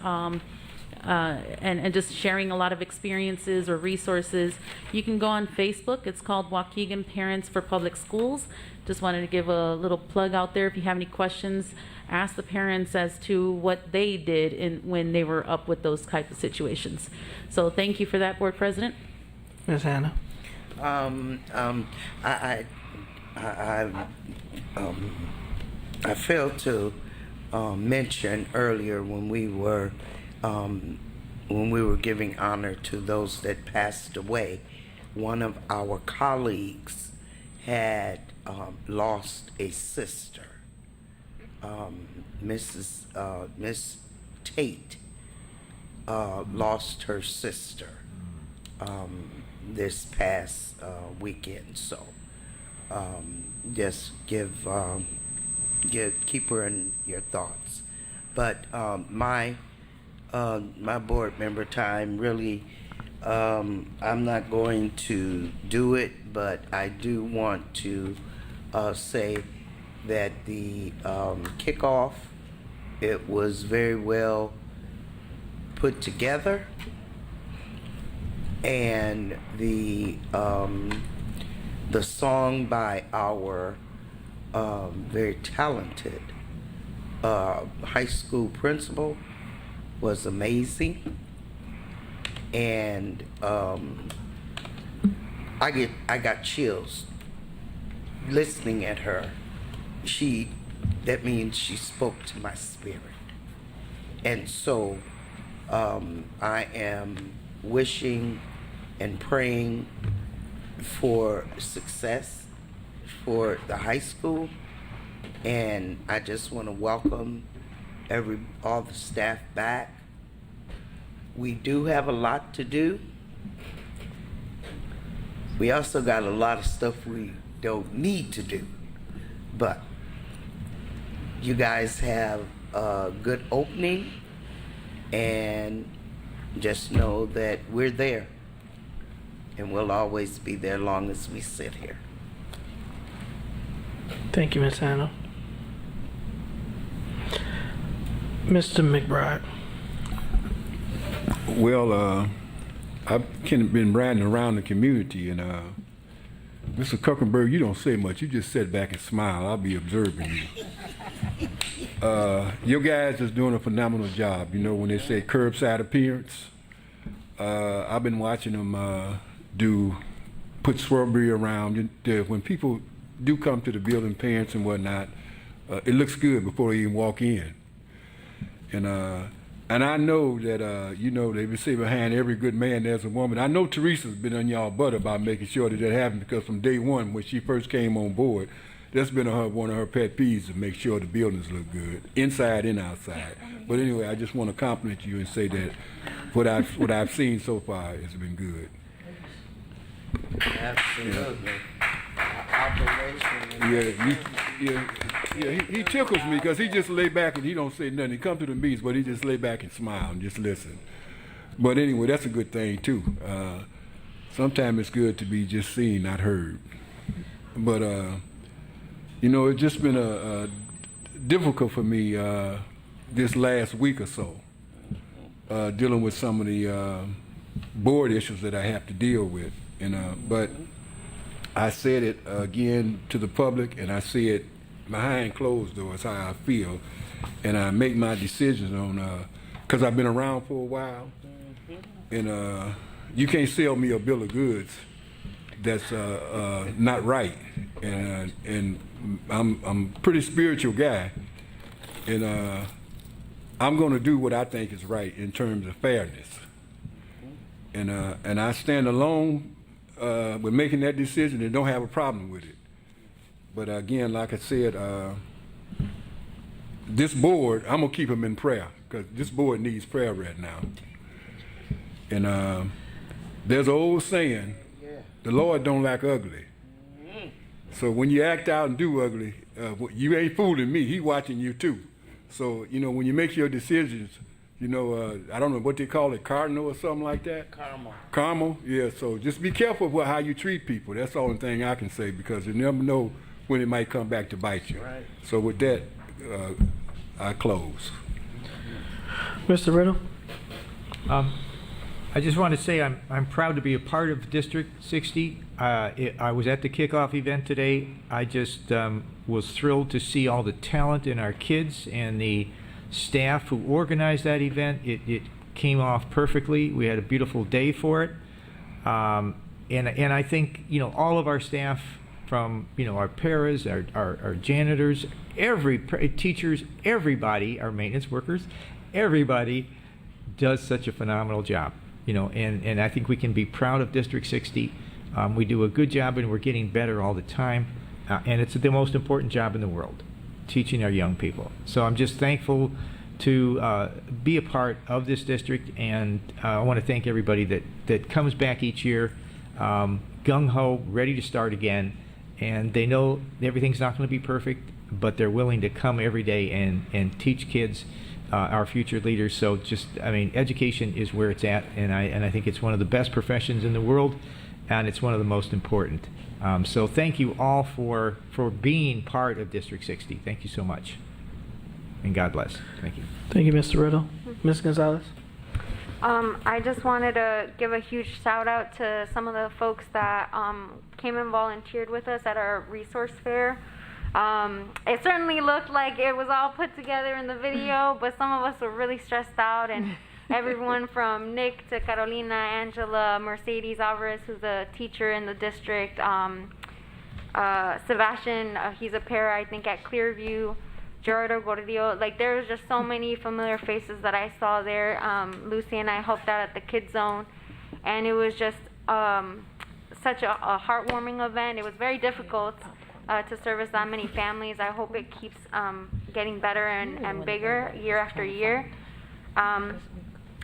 F: And just sharing a lot of experiences or resources. You can go on Facebook. It's called Waukegan Parents for Public Schools. Just wanted to give a little plug out there. If you have any questions, ask the parents as to what they did when they were up with those type of situations. So thank you for that, Board President.
C: Ms. Hannah.
H: I failed to mention earlier when we were giving honor to those that passed away, one of our colleagues had lost a sister. Miss Tate lost her sister this past weekend. So just keep her in your thoughts. But my board member time, really, I'm not going to do it, but I do want to say that the kickoff, it was very well put together, and the song by our very talented high school principal was amazing, and I got chills listening at her. That means she spoke to my spirit, and so I am wishing and praying for success for the high school, and I just want to welcome all the staff back. We do have a lot to do. We also got a lot of stuff we don't need to do, but you guys have a good opening, and just know that we're there, and we'll always be there long as we sit here.
C: Thank you, Ms. Hannah. Mr. McBride.
D: Well, I've kind of been riding around the community, and Mr. Kuckenberg, you don't say much. You just sit back and smile. I'll be observing you. Your guys is doing a phenomenal job. You know, when they say curbside appearance, I've been watching them put shrubbery around. When people do come to the building, parents and whatnot, it looks good before they even walk in. And I know that, you know, they say behind every good man there's a woman. I know Teresa's been on y'all butt about making sure that happens, because from day one, when she first came on board, that's been one of her pet peeves, to make sure the buildings look good, inside and outside. But anyway, I just want to compliment you and say that what I've seen so far has been good.
H: Absolutely. Operation.
D: Yeah, he tickles me because he just lay back and he don't say nothing. He come to the meetings, but he just lay back and smile and just listen. But anyway, that's a good thing too. Sometimes it's good to be just seen, not heard. But you know, it's just been difficult for me this last week or so, dealing with some of the board issues that I have to deal with. But I said it again to the public, and I say it behind closed doors, how I feel, and I make my decisions on, because I've been around for a while, and you can't sell me a bill of goods that's not right, and I'm a pretty spiritual guy, and I'm going to do what I think is right in terms of fairness, and I stand alone with making that decision and don't have a problem with it. But again, like I said, this board, I'm going to keep them in prayer, because this board needs prayer right now. And there's an old saying, the Lord don't like ugly. So when you act out and do ugly, you ain't fooling me. He watching you too. So, you know, when you make your decisions, you know, I don't know what they call it, cardinal or something like that? Caramel, yeah. So just be careful with how you treat people. That's the only thing I can say, because you never know when it might come back to bite you. Right. So with that, I close.
C: Mr. Riddle?
A: I just want to say I'm proud to be a part of District 60. I was at the kickoff event today. I just was thrilled to see all the talent in our kids and the staff who organized that event. It came off perfectly. We had a beautiful day for it. And I think, you know, all of our staff, from, you know, our paras, our janitors, teachers, everybody, our maintenance workers, everybody does such a phenomenal job, you know, and I think we can be proud of District 60. We do a good job, and we're getting better all the time, and it's the most important job in the world, teaching our young people. So I'm just thankful to be a part of this district, and I want to thank everybody that comes back each year, gung-ho, ready to start again, and they know everything's not going to be perfect, but they're willing to come every day and teach kids, our future leaders. So just, I mean, education is where it's at, and I think it's one of the best professions in the world, and it's one of the most important. So thank you all for being part of District 60. Thank you so much, and God bless. Thank you.
C: Thank you, Mr. Riddle. Ms. Gonzalez?
O: I just wanted to give a huge shout out to some of the folks that came and volunteered with us at our resource fair. It certainly looked like it was all put together in the video, but some of us were really stressed out, and everyone from Nick to Carolina, Angela, Mercedes Alvarez, who's a teacher in the district, Sebastian, he's a para, I think, at Clearview, Gerardo Gordillo, like there was just so many familiar faces that I saw there. Lucy and I helped out at the Kids Zone, and it was just such a heartwarming event. It was very difficult to service that many families. I hope it keeps getting better and bigger year after year.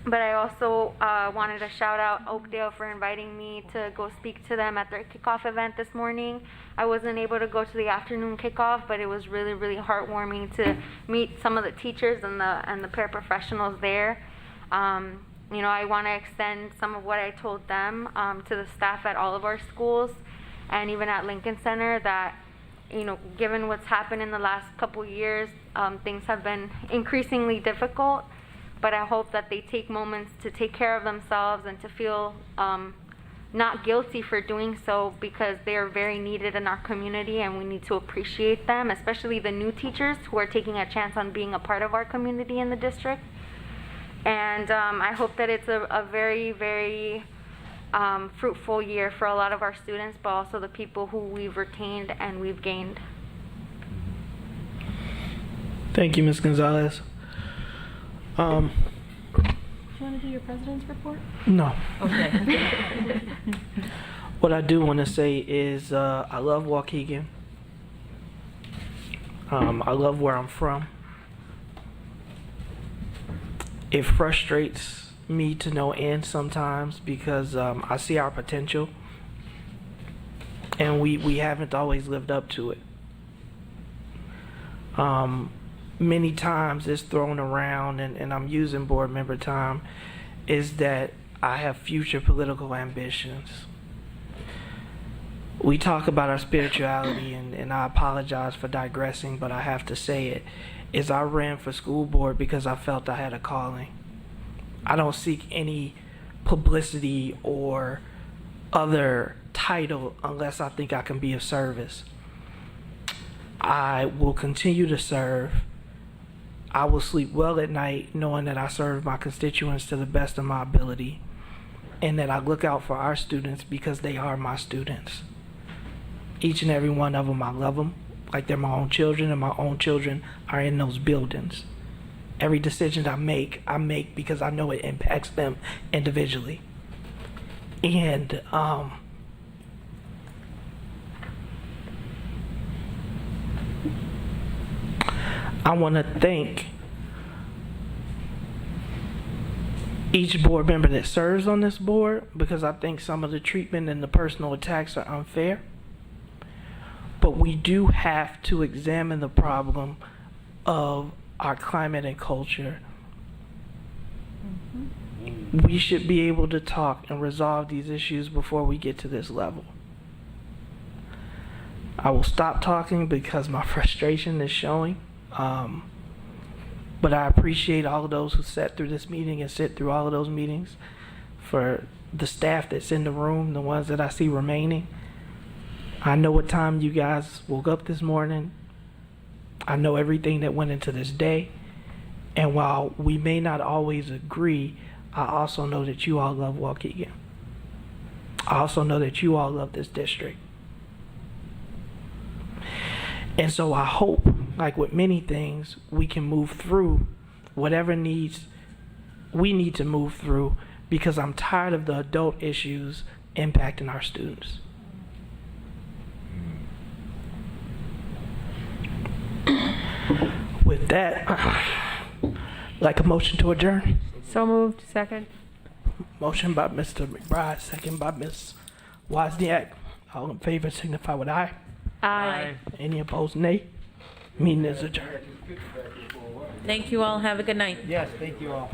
O: But I also wanted to shout out Oakdale for inviting me to go speak to them at their kickoff event this morning. I wasn't able to go to the afternoon kickoff, but it was really, really heartwarming to meet some of the teachers and the paraprofessionals there. You know, I want to extend some of what I told them to the staff at all of our schools, and even at Lincoln Center, that, you know, given what's happened in the last couple years, things have been increasingly difficult. but I hope that they take moments to take care of themselves and to feel not guilty for doing so, because they are very needed in our community and we need to appreciate them, especially the new teachers who are taking a chance on being a part of our community in the district. And I hope that it's a very, very fruitful year for a lot of our students, but also the people who we've retained and we've gained.
C: Thank you, Ms. Gonzalez.
F: Do you want to do your president's report?
C: No.
F: Okay.
C: What I do want to say is I love Waukegan. I love where I'm from. It frustrates me to no end sometimes because I see our potential and we haven't always lived up to it. Many times it's thrown around, and I'm using board member time, is that I have future political ambitions. We talk about our spirituality, and I apologize for digressing, but I have to say it, is I ran for school board because I felt I had a calling. I don't seek any publicity or other title unless I think I can be of service. I will continue to serve. I will sleep well at night knowing that I serve my constituents to the best of my ability and that I look out for our students because they are my students. Each and every one of them, I love them like they're my own children, and my own children are in those buildings. Every decision I make because I know it impacts them individually. And I want to thank each board member that serves on this board, because I think some of the treatment and the personal attacks are unfair. But we do have to examine the problem of our climate and culture. We should be able to talk and resolve these issues before we get to this level. I will stop talking because my frustration is showing. But I appreciate all of those who sat through this meeting and sit through all of those meetings. For the staff that's in the room, the ones that I see remaining, I know what time you guys woke up this morning. I know everything that went into this day. And while we may not always agree, I also know that you all love Waukegan. I also know that you all love this district. And so I hope, like with many things, we can move through whatever needs we need to move through, because I'm tired of the adult issues impacting our students. With that, like a motion to adjourn.
B: So moved. Second.
C: Motion by Mr. McBride, second by Ms. Wozniak. All in favor signify with aye.
B: Aye.
C: Any opposed, nay? Meeting is adjourned.
F: Thank you all. Have a good night.
A: Yes, thank you all.